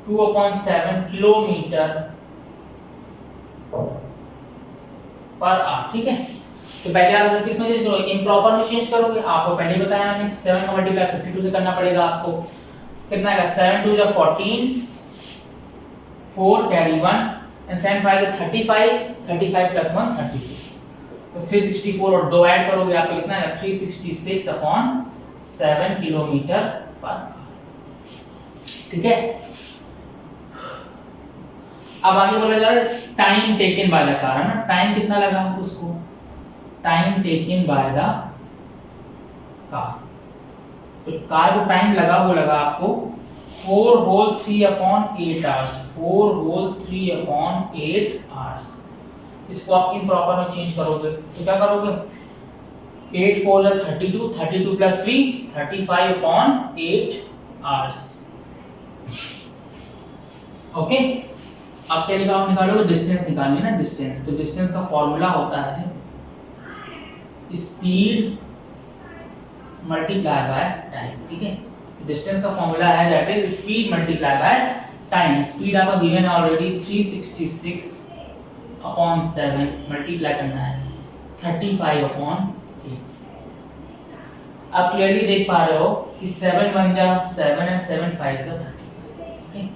2/7 kilometre per hour, ठीक है। तो पहले आप किस में चेंज करोगे, इम्प्रॉपर में चेंज करोगे। आपको पहले बताया मैंने 7 का मल्टीप्लाई 52 से करना पड़ेगा आपको। कितना आएगा, 7 2 जा 14, 4 कैरी 1 एंड 7 5 जा 35, 35 प्लस 1 36, तो 364 और 2 ऐड करोगे आपको कितना आएगा 366/7 किलोमीटर पर, ठीक है। अब आगे बोला जा रहा है time taken by the car, है ना। टाइम कितना लगा उसको, time taken by the car, तो कार को टाइम लगा वो लगा आपको 4 होल 3/8 आवर्स 4 होल 3/8 आवर्स। इसको आप इम्प्रॉपर में चेंज करोगे तो क्या करोगे, 8 4 जा 32, 32 प्लस 3 35/8 आवर्स, ओके। अब क्या निकालोगे, डिस्टेंस निकालनी है ना, डिस्टेंस। तो डिस्टेंस का फॉर्मूला होता है स्पीड मल्टीप्लाई बाय टाइम, ठीक है। डिस्टेंस का फॉर्मूला है that is speed multiply by time. Speed आपका गिवन है ऑलरेडी 366/7 मल्टीप्लाई करना है 35/8 से। आप क्लियरली देख पा रहे हो कि 7 1 जा 7 एंड 7 5 जा 35, ठीक है।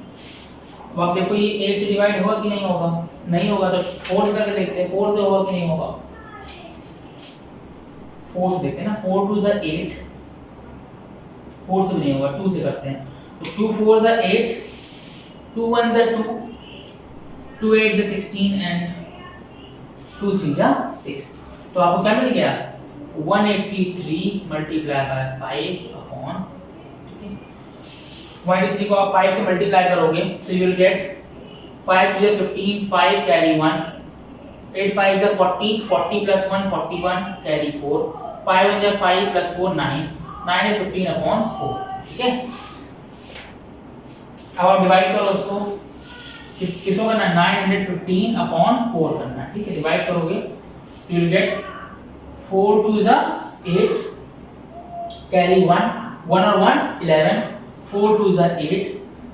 अब आप देखो ये 8 से डिवाइड होगा कि नहीं होगा, नहीं होगा, तो 4 से करके देखते हैं 4 से होगा कि नहीं होगा। 4 से देखते हैं ना, 4 2 जा 8, 4 से भी नहीं होगा, 2 से करते हैं, तो 2 4 जा 8, 2 1 जा 2, 2 8 जा 16 एंड 2 3 जा 6। तो आपको क्या मिल गया, 183 मल्टीप्लाई बाय 5/, ठीक है। 183 को आप 5 से मल्टीप्लाई करोगे तो यू विल गेट 5 3 जा 15, 5 कैरी 1, 8 5 जा 40, 40 प्लस 1 41 कैरी 4, 5 1 जा 5 प्लस 4 9, 9 is 15/4, ठीक है। अब आप डिवाइड करो उसको, किसको करना है, 915/4 करना है, ठीक है। डिवाइड करोगे यू विल गेट 4 2 जा 8 कैरी 1, 1 और 1 11, 4 2 जा 8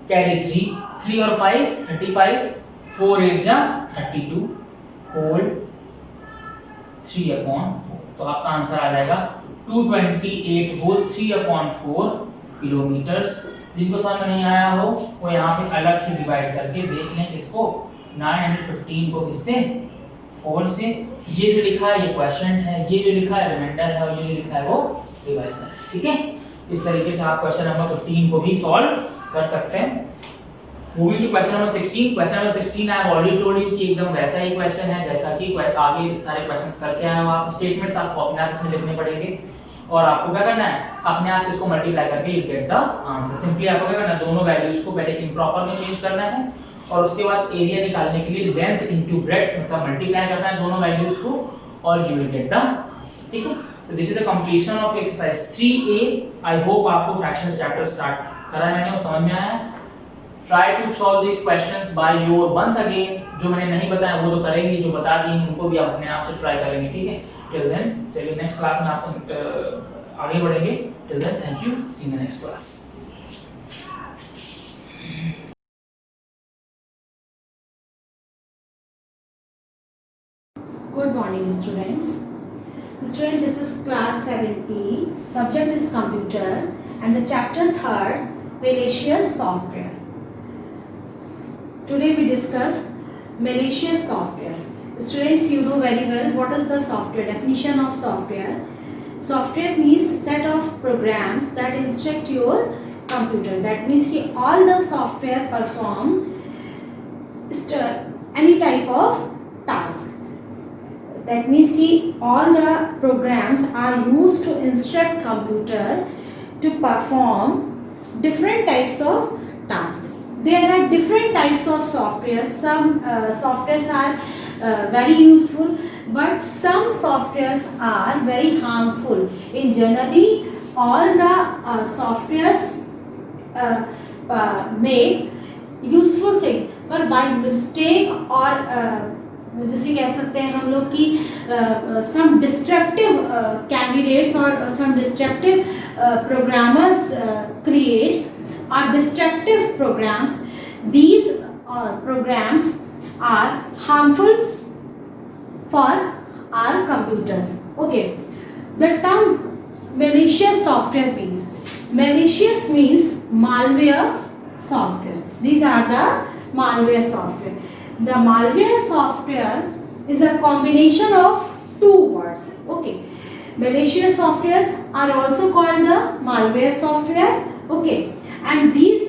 कैरी 3, 3 और 5 35, 4 8 जा 32 होल 3/4। तो आपका आंसर आ जाएगा 228 होल 3/4 किलोमीटर्स। जिनको समझ में नहीं आया हो वो यहाँ पे अलग से डिवाइड करके देख लें इसको, 915 को किससे, 4 से। ये जो लिखा है ये क्वेश्चन है, ये जो लिखा है रिमाइंडर है, और ये जो लिखा है वो रिवाइज है, ठीक है। इस तरीके से आप क्वेश्चन नंबर 15 को भी सॉल्व कर सकते हैं। Moving to question number 16। Question number 16 I have already told you कि एकदम वैसा ही क्वेश्चन है जैसा कि आगे सारे क्वेश्चंस करके आए हो आप। स्टेटमेंट्स आपको अपने आप इसमें लिखने पड़ेंगे और आपको क्या करना है, अपने आप से इसको मल्टीप्लाई करके you get the answer. Simply आपको क्या करना है, दोनों वैल्यूज को पहले इम्प्रॉपर में चेंज करना है और उसके बाद एरिया निकालने के लिए लेंथ इनटू ब्रेड्थ मतलब मल्टीप्लाई करना है दोनों वैल्यूज को और you will get the answer, ठीक है। तो this is the completion of exercise 3A। I hope आपको फ्रैक्शंस चैप्टर स्टार्ट करा है मैंने और समझ में आया है। Try to solve these questions by your once again। जो मैंने नहीं बताया वो तो करेंगे, जो बता दिए उनको भी आप अपने आप से ट्राई करेंगे, ठीक है। Till then, चलिए नेक्स्ट क्लास में आपसे आगे बढ़ेंगे। Till then, thank you. See you in the next class. morning, students. Student, this is class 7E. Subject is computer, and the chapter 3rd, malicious software. Today we discuss malicious software. Students, you know very well what is the software. Definition of software. Software means set of programs that instruct your computer. That means कि all the software perform any type of task. That means कि all the programs are used to instruct computer to perform different types of tasks. There are different types of software. Some softwares are very useful, but some softwares are very harmful. In generally, all the softwares make useful thing, but by mistake or जैसे कह सकते हैं हम लोग कि some destructive candidates or some destructive programmers create are destructive programs. These programs are harmful for our computers. Okay, the term malicious software means malware software. These are the malware software. The malware software is a combination of two words. Okay, malicious softwares are also called the malware software. Okay, and the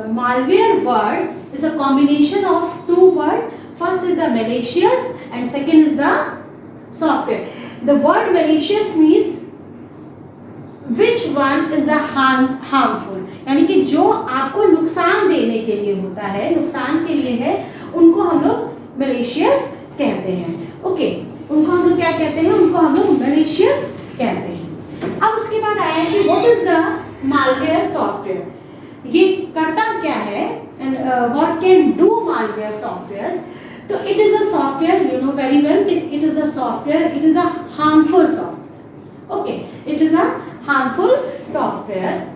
malware word is a combination of two words. First is the malicious and second is the software. The word malicious means which one is the harmful, यानी कि जो आपको नुकसान देने के लिए होता है, नुकसान के लिए है, उनको हम लोग malicious कहते हैं. ओके, उनको हम लोग क्या कहते हैं? उनको हम लोग malicious कहते हैं. अब उसके बाद आया है कि what is the malware software? ये करता क्या है and what can do malware softwares? तो it is a software, you know very well, it is a software, it is a harmful software. Okay, it is a harmful software.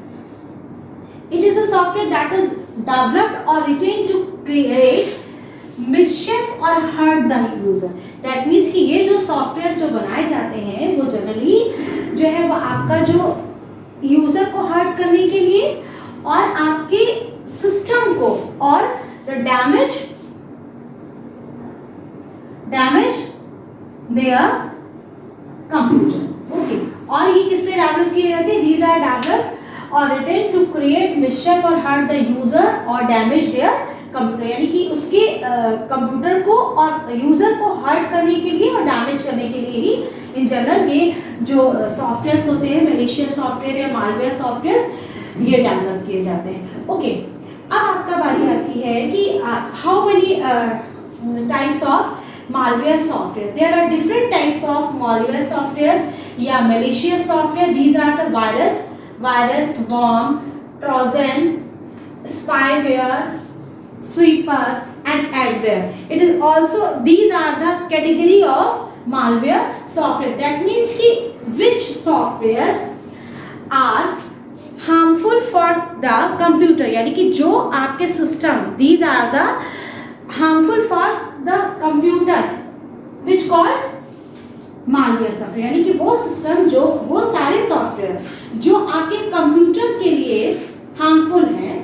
It is a software that is developed or written to create mischief or hurt the user. That means कि ये जो सॉफ्टवेयर जो बनाए जाते हैं वो जनरली जो है वो आपका जो यूजर को हर्ट करने के लिए और आपके सिस्टम को और the damage there computer. Okay, और ये किससे डेवलप किए जाते हैं? दीज आर डेवलप्ड और रिटन टू क्रिएट मिसचीफ और हर्ट द यूजर और डैमेज देयर कंप्यूटर. यानी कि उसके कंप्यूटर को और यूजर को हर्ट करने के लिए और डैमेज करने के लिए ही इन जनरल ये जो सॉफ्टवेयर्स होते हैं, मैलिशियस सॉफ्टवेयर या मालवेयर सॉफ्टवेयर्स, ये डेवलप किए जाते हैं. ओके, अब आपका बारी आती है कि how many types of malware software. There are different types of malware softwares. Yeah, malicious software. These are the virus, worm, trojan, spyware, sweeper, and adware. It is also, these are the category of malware software. That means कि which softwares are harmful for the computer. यानी कि जो आपके system, these are the harmful for the computer, which called malware software. यानी कि वो सिस्टम जो वो सारे सॉफ्टवेयर जो आपके कंप्यूटर के लिए हार्मफुल हैं,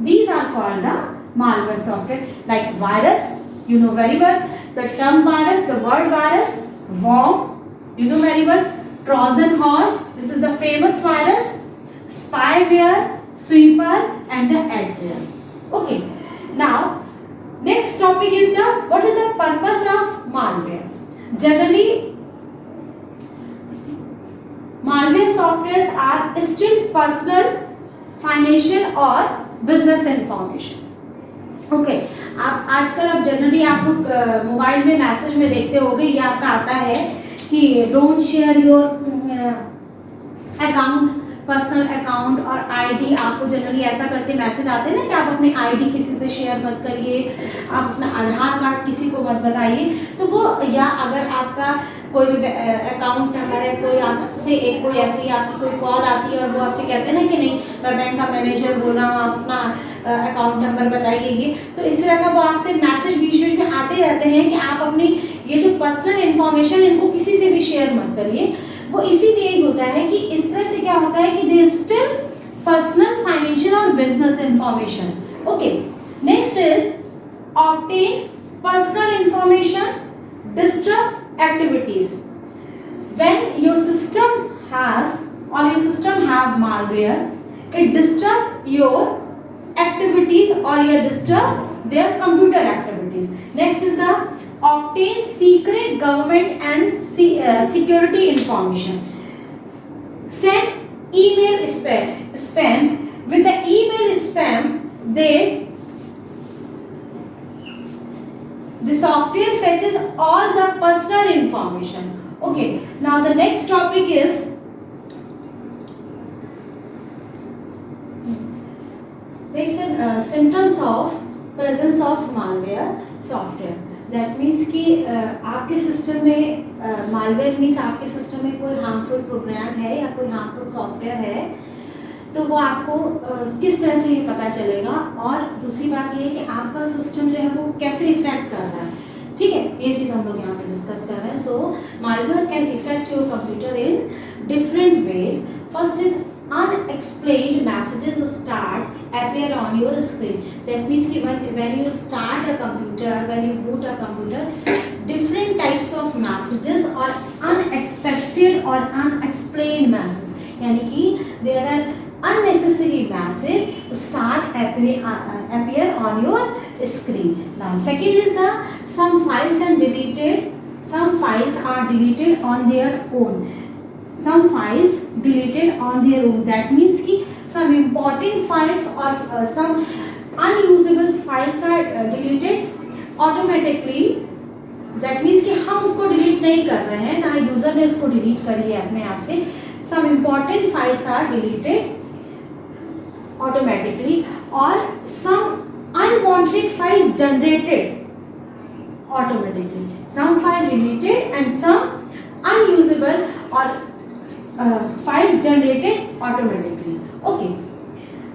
these are called the malware software. Like virus, you know very well the term virus, the word virus. Worm, you know very well. Trojan horse, this is the famous virus. Spyware, sweeper, and the adware. Okay, now next topic is the what is the purpose of malware. Generally, malware softwares are still personal, financial or business information. Okay, आप आजकल आप जनरली आप लोग मोबाइल में मैसेज में देखते होंगे, ये आपका आता है कि don't share your account, personal account और आईडी. आपको जनरली ऐसा करके मैसेज आते हैं ना कि आप अपनी आईडी किसी से शेयर मत करिए, आप अपना आधार कार्ड किसी को मत बताइए. तो वो, या अगर आपका कोई भी अकाउंट नंबर है, कोई आपसे कोई ऐसी आपकी कोई कॉल आती है और वो आपसे कहते हैं ना कि नहीं मैं बैंक का मैनेजर बोल रहा हूँ, आप अपना अकाउंट नंबर बताइए, ये तो इस तरह का वो आपसे मैसेज बीच बीच में आते रहते हैं कि आप अपनी ये जो पर्सनल इंफॉर्मेशन इनको किसी से भी शेयर मत करिए। वो इसीलिए होता है कि इस तरह से क्या होता है कि दे स्टिल पर्सनल, फाइनेंशियल और business information. Okay, next is obtain personal information, disturb activities. When your system has or your system have malware, it disturb your activities or you disturb their computer activities. Next is the obtain secret government and security information. Send email spams. With the email spam, the software fetches all the personal information. Okay, now the next topic is symptoms of presence of malware software. That means कि आपके सिस्टम में malware means आपके सिस्टम में कोई हार्मफुल प्रोग्राम है या कोई हार्मफुल सॉफ्टवेयर है, तो वो आपको किस तरह से ये पता चलेगा। और दूसरी बात ये है कि आपका सिस्टम जो है वो कैसे इफेक्ट कर रहा है। ठीक है, ये चीज़ हम लोग यहाँ पे डिस्कस कर रहे हैं। सो malware can effect your computer in different ways. First is unexplained messages appear on your screen. That means कि when you start a computer, when you boot a computer, different types of messages or unexpected or unexplained messages, यानी कि there are unnecessary messages appear on your screen. Now second is some files are deleted on their own. Some files deleted on their own. That means कि some important files or some unusable files are deleted automatically. That means कि हम उसको delete नहीं कर रहे हैं, ना यूजर ने उसको delete करी है अपने आप से। Some important files are deleted automatically और some unwanted files generated automatically. Some file deleted and some unusable or file generated automatically. Okay,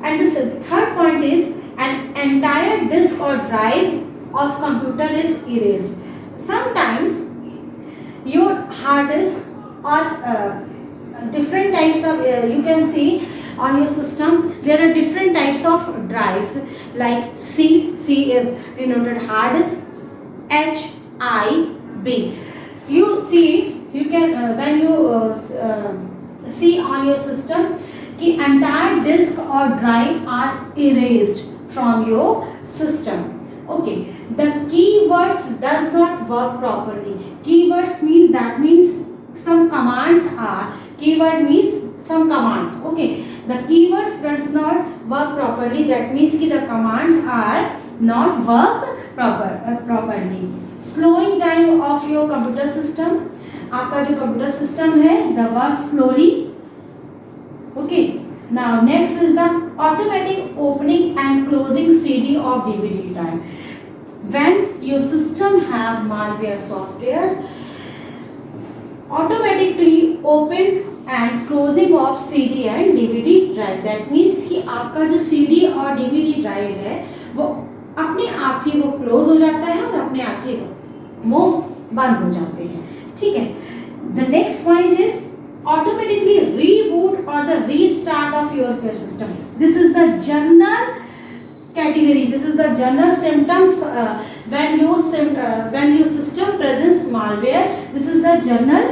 and the third point is an entire disk or drive of computer is erased. Sometimes your hard disk or different types of you can see on your system there are different types of drives like C is denoted hard disk, HIB. You see, you can when you see on your system कि entire disk or drive are erased from your system. Okay, the keywords does not work properly. Keywords means some commands are, keyword means some commands. Okay, the keywords does not work properly. That means कि the commands are not work properly. Slowing time of your computer system. आपका जो कंप्यूटर सिस्टम है the work slowly. Okay, now next is the automatic opening and closing CD or DVD drive. When your system have malware softwares, automatically open and closing of CD and DVD drive. That means कि आपका जो CD और DVD drive है वो अपने आप ही वो क्लोज हो जाता है और अपने आप ही वो बंद हो जाते हैं। ठीक है, the next point is automatically reboot or the restart of your system. This is the general category. This is the general symptoms when your system presents malware. This is the general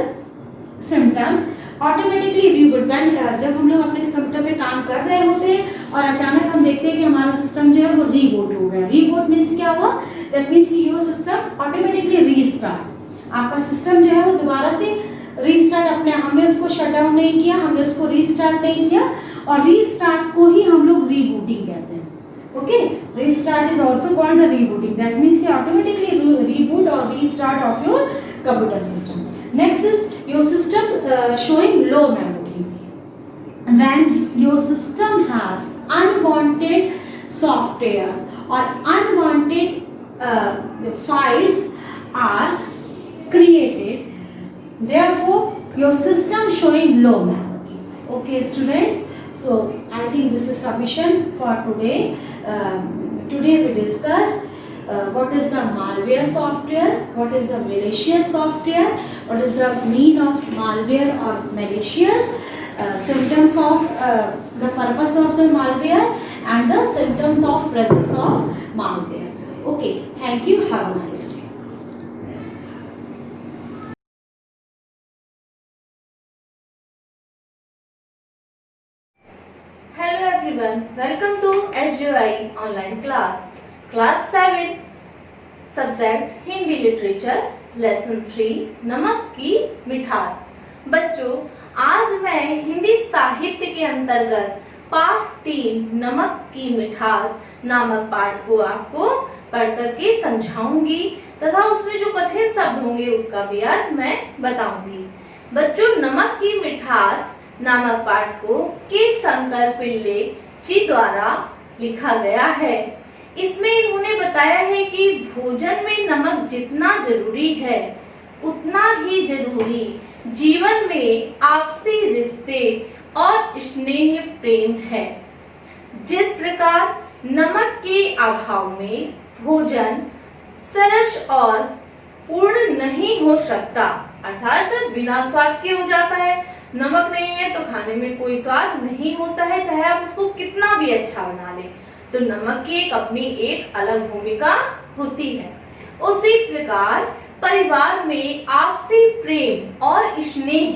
symptoms. Automatically reboot when जब हम लोग अपने कंप्यूटर पे काम कर रहे होते हैं और अचानक हम देखते हैं कि हमारा सिस्टम जो है वो रीबूट हो गया। रीबूट मीन्स क्या हुआ? That means कि your system automatically restart. आपका सिस्टम जो है वो दोबारा से रीस्टार्ट अपने, हमने उसको शट डाउन नहीं किया, हमने उसको रीस्टार्ट नहीं किया और रीस्टार्ट को ही हम लोग रीबूटिंग कहते हैं। Okay, restart is also called the rebooting. That means कि ऑटोमेटिकली रीबूट और restart of your computer system. Next is your system showing low memory. When your system has unwanted softwares और unwanted files are created, therefore your system showing low memory. Okay students, so I think this is sufficient for today. Today we discuss what is the malware software, what is the malicious software, what is the mean of malware or malicious, symptoms of the purpose of the malware and the symptoms of presence of malware. Okay, thank you. Have a nice day. Hello everyone, welcome to SJI online class. Class 7, subject Hindi literature, lesson 3 नमक की मिठास। बच्चों, आज मैं हिंदी साहित्य के अंतर्गत पाठ 3 नमक की मिठास नामक पाठ को आपको पढ़ करके समझाऊंगी तथा उसमें जो कठिन शब्द होंगे उसका भी अर्थ मैं बताऊंगी। बच्चों, नमक की मिठास नामक पाठ को के शंकर पिल्ले जी द्वारा लिखा गया है। इसमें इन्होंने बताया है कि भोजन में नमक जितना जरूरी है उतना ही जरूरी जीवन में आपसी रिश्ते और स्नेह प्रेम है। जिस प्रकार नमक के अभाव में भोजन सरस और पूर्ण नहीं हो सकता, अर्थात बिना स्वाद के हो जाता है। नमक नहीं है तो खाने में कोई स्वाद नहीं होता है, चाहे आप उसको कितना भी अच्छा बना ले। तो नमक की अपनी एक अलग भूमिका होती है। उसी प्रकार परिवार में आपसी प्रेम और स्नेह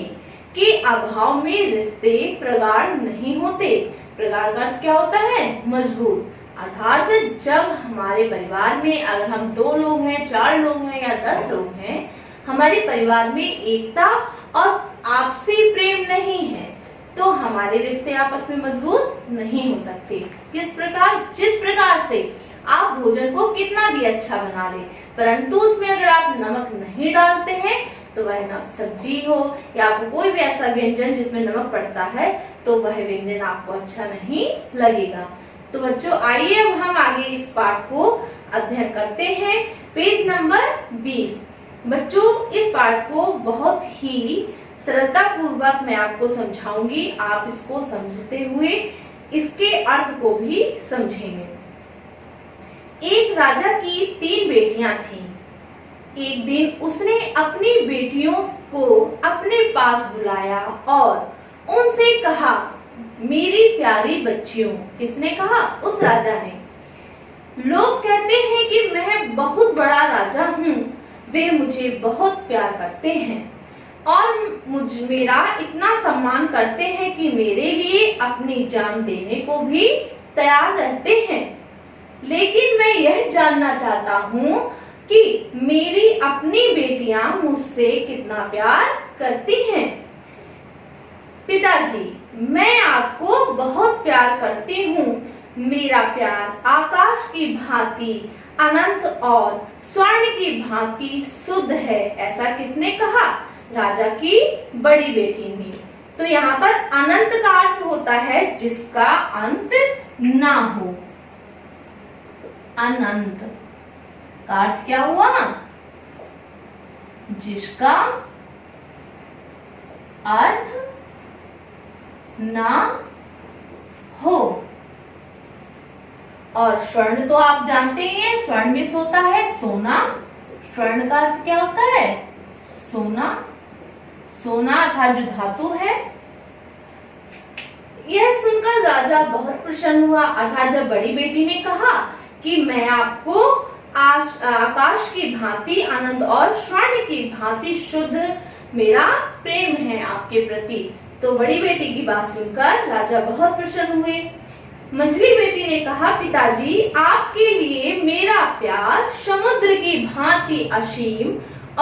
के अभाव में रिश्ते प्रगाढ़ नहीं होते। प्रगाढ़ का अर्थ क्या होता है? मजबूत। अर्थात जब हमारे परिवार में अगर हम 2 लोग हैं, 4 लोग हैं या 10 लोग हैं, हमारे परिवार में एकता और आपसी प्रेम नहीं है तो हमारे रिश्ते आपस में मजबूत नहीं हो सकते। जिस प्रकार से आप भोजन को कितना भी अच्छा बना ले, परंतु उसमें अगर आप नमक नहीं डालते हैं तो वह सब्जी हो या आपको कोई भी ऐसा व्यंजन जिसमें नमक पड़ता है तो वह व्यंजन आपको अच्छा नहीं लगेगा। तो बच्चों, आइए अब हम आगे इस पाठ को अध्ययन करते हैं। Page number 20। बच्चों, इस पाठ को बहुत ही सरलता पूर्वक मैं आपको समझाऊंगी। आप इसको समझते हुए इसके अर्थ को भी समझेंगे। एक राजा की 3 बेटियां थीं। एक दिन उसने अपनी बेटियों को अपने पास बुलाया और उनसे कहा, मेरी प्यारी बच्चियों। किसने कहा? उस राजा ने। लोग कहते हैं कि मैं बहुत बड़ा राजा हूँ, वे मुझे बहुत प्यार करते हैं और मेरा इतना सम्मान करते हैं कि मेरे लिए अपनी जान देने को भी तैयार रहते हैं। लेकिन मैं यह जानना चाहता हूँ कि मेरी अपनी बेटियां मुझसे कितना प्यार करती हैं। पिताजी, मैं आपको बहुत प्यार करती हूँ। मेरा प्यार आकाश की भांति अनंत और स्वर्ण की भांति शुद्ध है। ऐसा किसने कहा? राजा की बड़ी बेटी ने। तो यहाँ पर अनंत का अर्थ होता है जिसका अंत ना हो। अनंत का अर्थ क्या हुआ? जिसका अर्थ ना हो। और स्वर्ण तो आप जानते ही हैं, स्वर्ण में होता है सोना। स्वर्ण का अर्थ क्या होता है? सोना। सोना अर्थात जो धातु है। यह सुनकर राजा बहुत प्रसन्न हुआ। अर्थात जब बड़ी बेटी ने कहा कि मैं आपको आकाश की भांति अनंत और स्वर्ण की भांति शुद्ध मेरा प्रेम है आपके प्रति, तो बड़ी बेटी की बात सुनकर राजा बहुत प्रसन्न हुए। मझली बेटी ने कहा, पिताजी, आपके लिए मेरा प्यार समुद्र की भांति असीम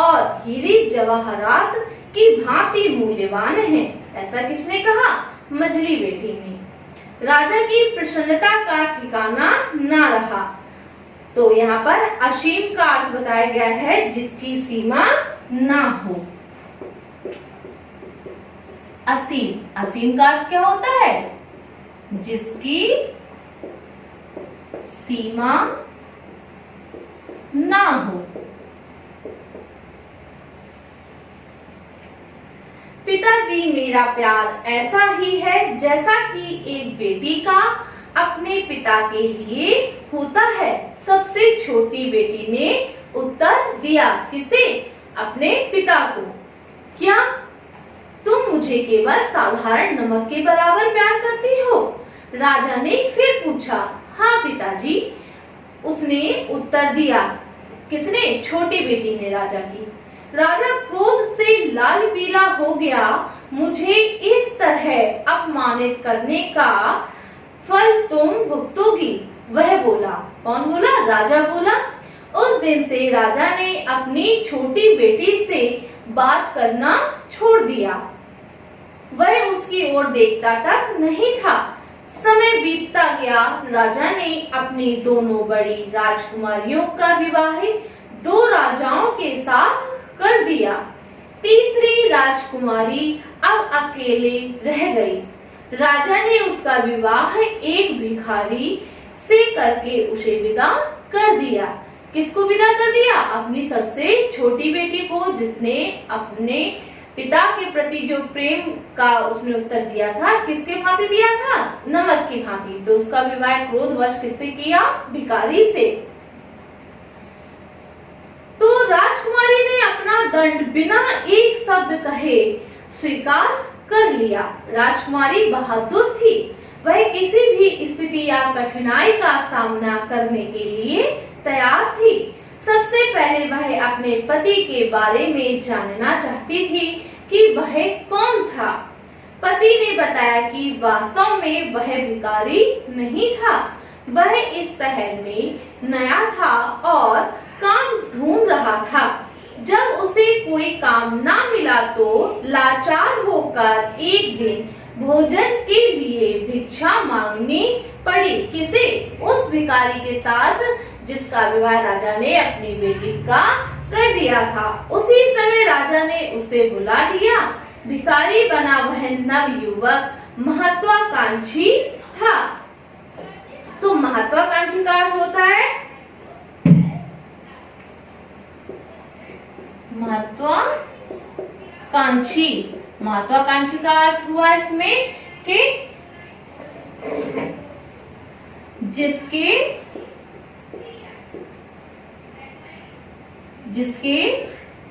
और हीरे जवाहरात की भांति मूल्यवान है। ऐसा किसने कहा? मझली बेटी ने। राजा की प्रसन्नता का ठिकाना ना रहा। तो यहाँ पर असीम का अर्थ बताया गया है जिसकी सीमा ना हो। असीम, असीम का अर्थ क्या होता है? जिसकी सीमा ना हो। पिताजी, मेरा प्यार ऐसा ही है जैसा कि एक बेटी का अपने पिता के लिए होता है। सबसे छोटी बेटी ने उत्तर दिया। किसे? अपने पिता को। क्या तुम मुझे केवल साधारण नमक के बराबर प्यार करती हो? राजा ने फिर पूछा। हाँ पिताजी, उसने उत्तर दिया। किसने? छोटी बेटी ने राजा की। राजा क्रोध से लाल पीला हो गया। मुझे इस तरह अपमानित करने का फल तुम भुगतोगी, वह बोला। कौन बोला? राजा बोला। उस दिन से राजा ने अपनी छोटी बेटी से बात करना छोड़ दिया। वह उसकी ओर देखता तक नहीं था। समय बीतता गया। राजा ने अपनी दोनों बड़ी राजकुमारियों का विवाह दो राजाओं के साथ कर दिया। तीसरी राजकुमारी अब अकेले रह गई। राजा ने उसका विवाह एक भिखारी से करके उसे विदा कर दिया। किसको विदा कर दिया? अपनी सबसे छोटी बेटी को, जिसने अपने पिता के प्रति जो प्रेम का उसने उत्तर दिया था, किसके भांति दिया था? नमक की भांति। तो उसका विवाह क्रोधवश किससे किया? भिखारी से। तो राजकुमारी ने अपना दंड बिना एक शब्द कहे स्वीकार कर लिया। राजकुमारी बहादुर थी। वह किसी भी स्थिति या कठिनाई का सामना करने के लिए तैयार थी। सबसे पहले वह अपने पति के बारे में जानना चाहती थी कि वह कौन था। पति ने बताया कि वास्तव में वह भिखारी नहीं था। वह इस शहर में नया था और काम ढूंढ रहा था। जब उसे कोई काम ना मिला तो लाचार होकर एक दिन भोजन के लिए भिक्षा मांगनी पड़ी। किसे? उस भिखारी के साथ जिसका विवाह राजा ने अपनी बेटी का कर दिया था। उसी समय राजा ने उसे बुला लिया। भिखारी बना वह नवयुवक महत्वाकांक्षी था। तो महत्वाकांक्षी का अर्थ होता है महत्वाकांक्षी। महत्वाकांक्षी का अर्थ हुआ इसमें कि जिसके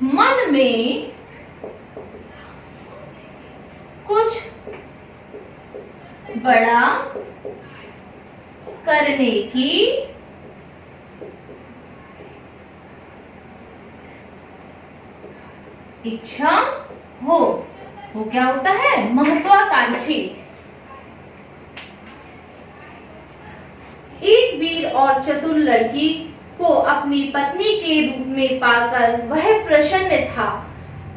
मन में कुछ बड़ा करने की इच्छा हो। वो क्या होता है? महत्वाकांक्षी। एक वीर और चतुर लड़की को अपनी पत्नी के रूप में पाकर वह प्रसन्न था।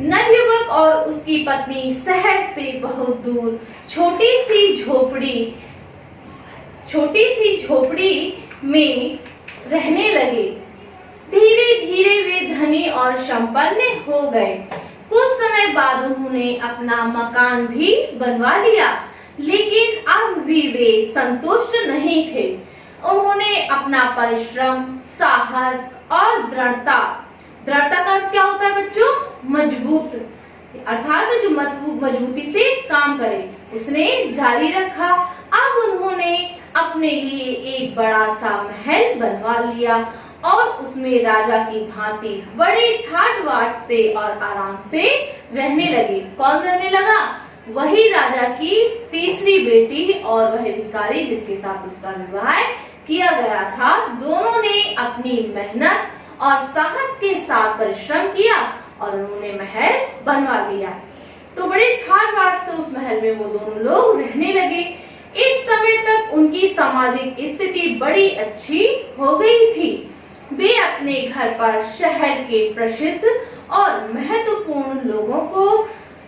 नवयुवक और उसकी पत्नी शहर से बहुत दूर छोटी सी झोपड़ी में रहने लगे। धीरे धीरे वे धनी और संपन्न हो गए। कुछ समय बाद उन्होंने अपना मकान भी बनवा लिया, लेकिन अब भी वे संतुष्ट नहीं थे। उन्होंने अपना परिश्रम, साहस और दृढ़ता का अर्थ क्या होता है बच्चों? मजबूत, अर्थात जो मजबूती से काम करे, उसने जारी रखा। अब उन्होंने अपने लिए एक बड़ा सा महल बनवा लिया और उसमें राजा की भांति बड़े ठाट बाट से और आराम से रहने लगे। कौन रहने लगा? वही राजा की तीसरी बेटी और वह भिखारी जिसके साथ उसका विवाह किया गया था। दोनों ने अपनी मेहनत और साहस के साथ परिश्रम किया और उन्होंने महल बनवा लिया। तो बड़े ठाट बाट से उस महल में वो दोनों लोग रहने लगे। इस समय तक उनकी सामाजिक स्थिति बड़ी अच्छी हो गई थी। वे अपने घर पर शहर के प्रसिद्ध और महत्वपूर्ण लोगों को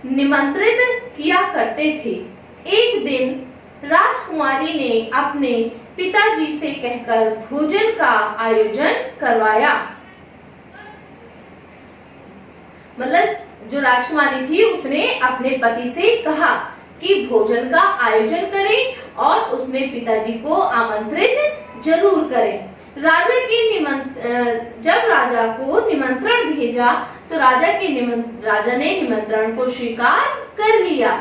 निमंत्रित किया करते थे। एक दिन राजकुमारी ने अपने पिताजी से कहकर भोजन का आयोजन करवाया। मतलब जो राजकुमारी थी उसने अपने पति से कहा कि भोजन का आयोजन करें और उसमें पिताजी को आमंत्रित जरूर करें। जब राजा को निमंत्रण भेजा तो राजा ने निमंत्रण को स्वीकार कर लिया,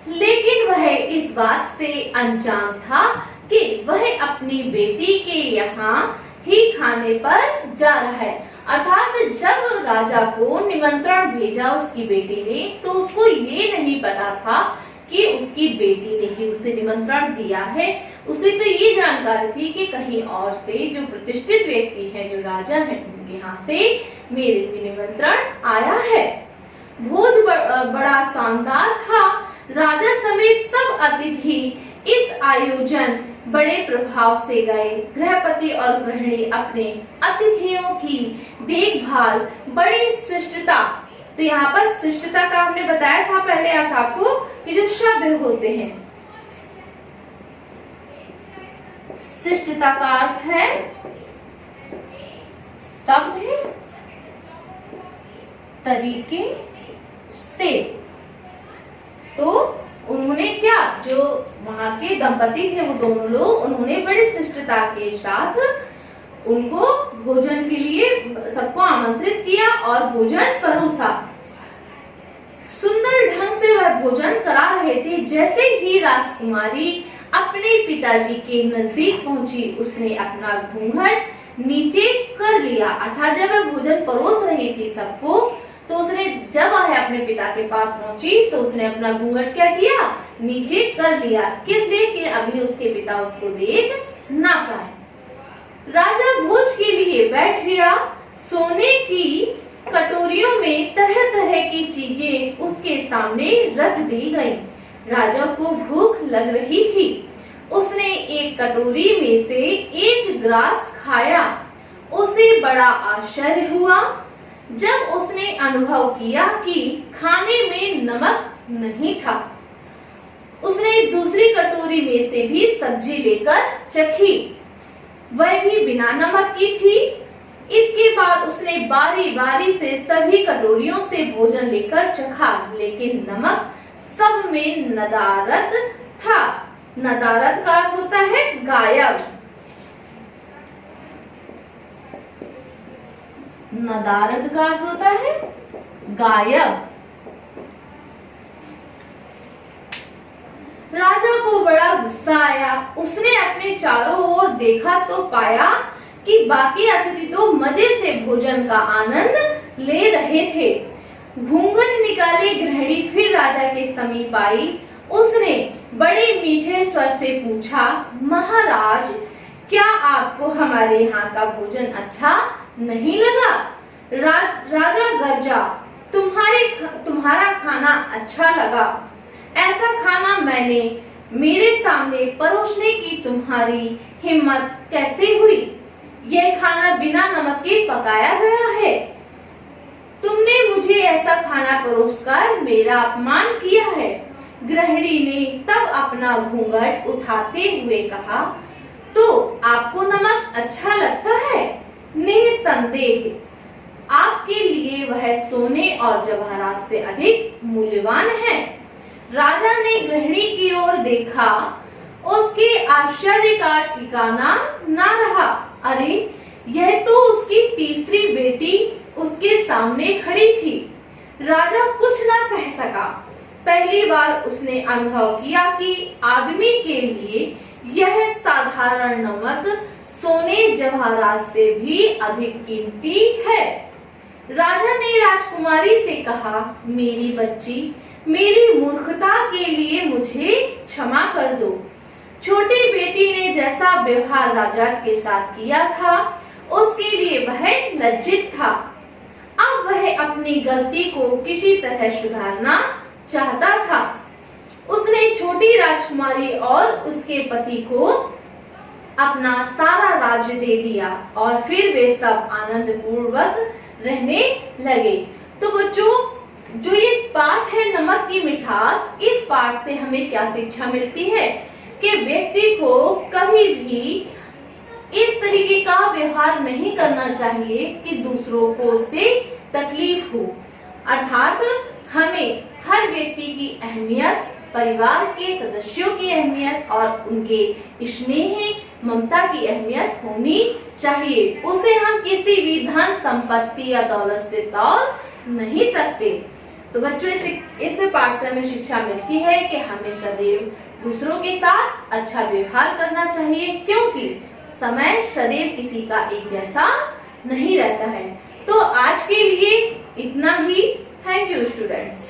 लेकिन वह इस बात से अनजान था कि वह अपनी बेटी के यहाँ ही खाने पर जा रहा है। अर्थात जब राजा को निमंत्रण भेजा उसकी बेटी ने, तो उसको ये नहीं पता था कि उसकी बेटी ने ही उसे निमंत्रण दिया है। उसे तो ये जानकारी थी कि कहीं और से जो प्रतिष्ठित व्यक्ति हैं, जो राजा हैं, उनके यहाँ से मेरे लिए निमंत्रण आया है। भोज बड़ा शानदार था। राजा समेत सब अतिथि इस आयोजन बड़े प्रभाव से गए। गृहपति और गृहिणी अपने अतिथियों की देखभाल बड़ी शिष्टता, तो यहाँ पर शिष्टता का हमने बताया था पहले आपको कि जो शब्द होते हैं, शिष्टता का अर्थ है सभ्य तरीके से। तो उन्होंने क्या, जो वहां के दंपति थे वो दोनों लोग, उन्होंने बड़ी शिष्टता के साथ उनको भोजन के लिए सबको आमंत्रित किया और भोजन परोसा। सुंदर ढंग से वह भोजन करा रहे थे। जैसे ही राजकुमारी अपने पिताजी के नजदीक पहुंची, उसने अपना घूंघट नीचे कर लिया। अर्थात जब वह भोजन परोस रही थी सबको, तो उसने जब वह अपने पिता के पास पहुंची तो उसने अपना घूंघट क्या किया, नीचे कर लिया। किस लिए? कि अभी उसके पिता उसको देख ना पाए। राजा भोज के लिए बैठ गया। सोने की कटोरियों में तरह तरह की चीजें उसके सामने रख दी गई। राजा को भूख लग रही थी। उसने एक कटोरी में से एक ग्रास खाया। उसे बड़ा आश्चर्य हुआ जब उसने अनुभव किया कि खाने में नमक नहीं था। उसने दूसरी कटोरी में से भी सब्जी लेकर चखी, वह भी बिना नमक की थी। इसके बाद उसने बारी बारी से सभी कटोरियों से भोजन लेकर चखा, लेकिन नमक सब में नदारद था। नदारद का अर्थ होता है गायब। नदारद का अर्थ होता है गायब। राजा को बड़ा गुस्सा आया। उसने अपने चारों ओर देखा तो पाया कि बाकी अतिथि तो मजे से भोजन का आनंद ले रहे थे। घूंघट निकाले गृहिणी फिर राजा के समीप आई। उसने बड़े मीठे स्वर से पूछा, महाराज, क्या आपको हमारे यहाँ का भोजन अच्छा नहीं लगा? राजा गरजा, तुम्हारा खाना अच्छा लगा। ऐसा खाना मैंने मेरे सामने परोसने की तुम्हारी हिम्मत कैसे हुई? यह खाना बिना नमक के पकाया गया है। तुमने मुझे ऐसा खाना परोसकर मेरा अपमान किया है। गृहिणी ने तब अपना घूंघट उठाते हुए कहा, तो आपको नमक अच्छा लगता है? निसंदेह आपके लिए वह सोने और जवाहरात से अधिक मूल्यवान है। राजा ने गृहिणी की ओर देखा। उसके आश्चर्य का ठिकाना ना रहा। अरे, यह तो उसकी तीसरी बेटी उसके सामने खड़ी थी। राजा कुछ ना कह सका। पहली बार उसने अनुभव किया कि आदमी के लिए यह साधारण नमक सोने जवाहरात से भी अधिक कीमती है। राजा ने राजकुमारी से कहा, मेरी बच्ची, मेरी मूर्खता के लिए मुझे क्षमा कर दो। छोटी बेटी ने जैसा व्यवहार राजा के साथ किया था, उसके लिए वह लज्जित था। अब वह अपनी गलती को किसी तरह सुधारना चाहता था। उसने छोटी राजकुमारी और उसके पति को अपना सारा राज्य दे दिया और फिर वे सब आनंद पूर्वक रहने लगे। तो बच्चों, जो ये पाठ है नमक की मिठास, इस पाठ से हमें क्या शिक्षा मिलती है कि व्यक्ति को कभी भी इस तरीके का व्यवहार नहीं करना चाहिए कि दूसरों को उससे तकलीफ हो। अर्थात हमें हर व्यक्ति की अहमियत, परिवार के सदस्यों की अहमियत और उनके स्नेह ममता की अहमियत होनी चाहिए। उसे हम किसी भी धन संपत्ति या दौलत से तौल नहीं सकते। तो बच्चों, इस पाठ से हमें शिक्षा मिलती है कि हमें सदैव दूसरों के साथ अच्छा व्यवहार करना चाहिए, क्योंकि समय सदैव किसी का एक जैसा नहीं रहता है। तो आज के लिए इतना ही। Thank you students.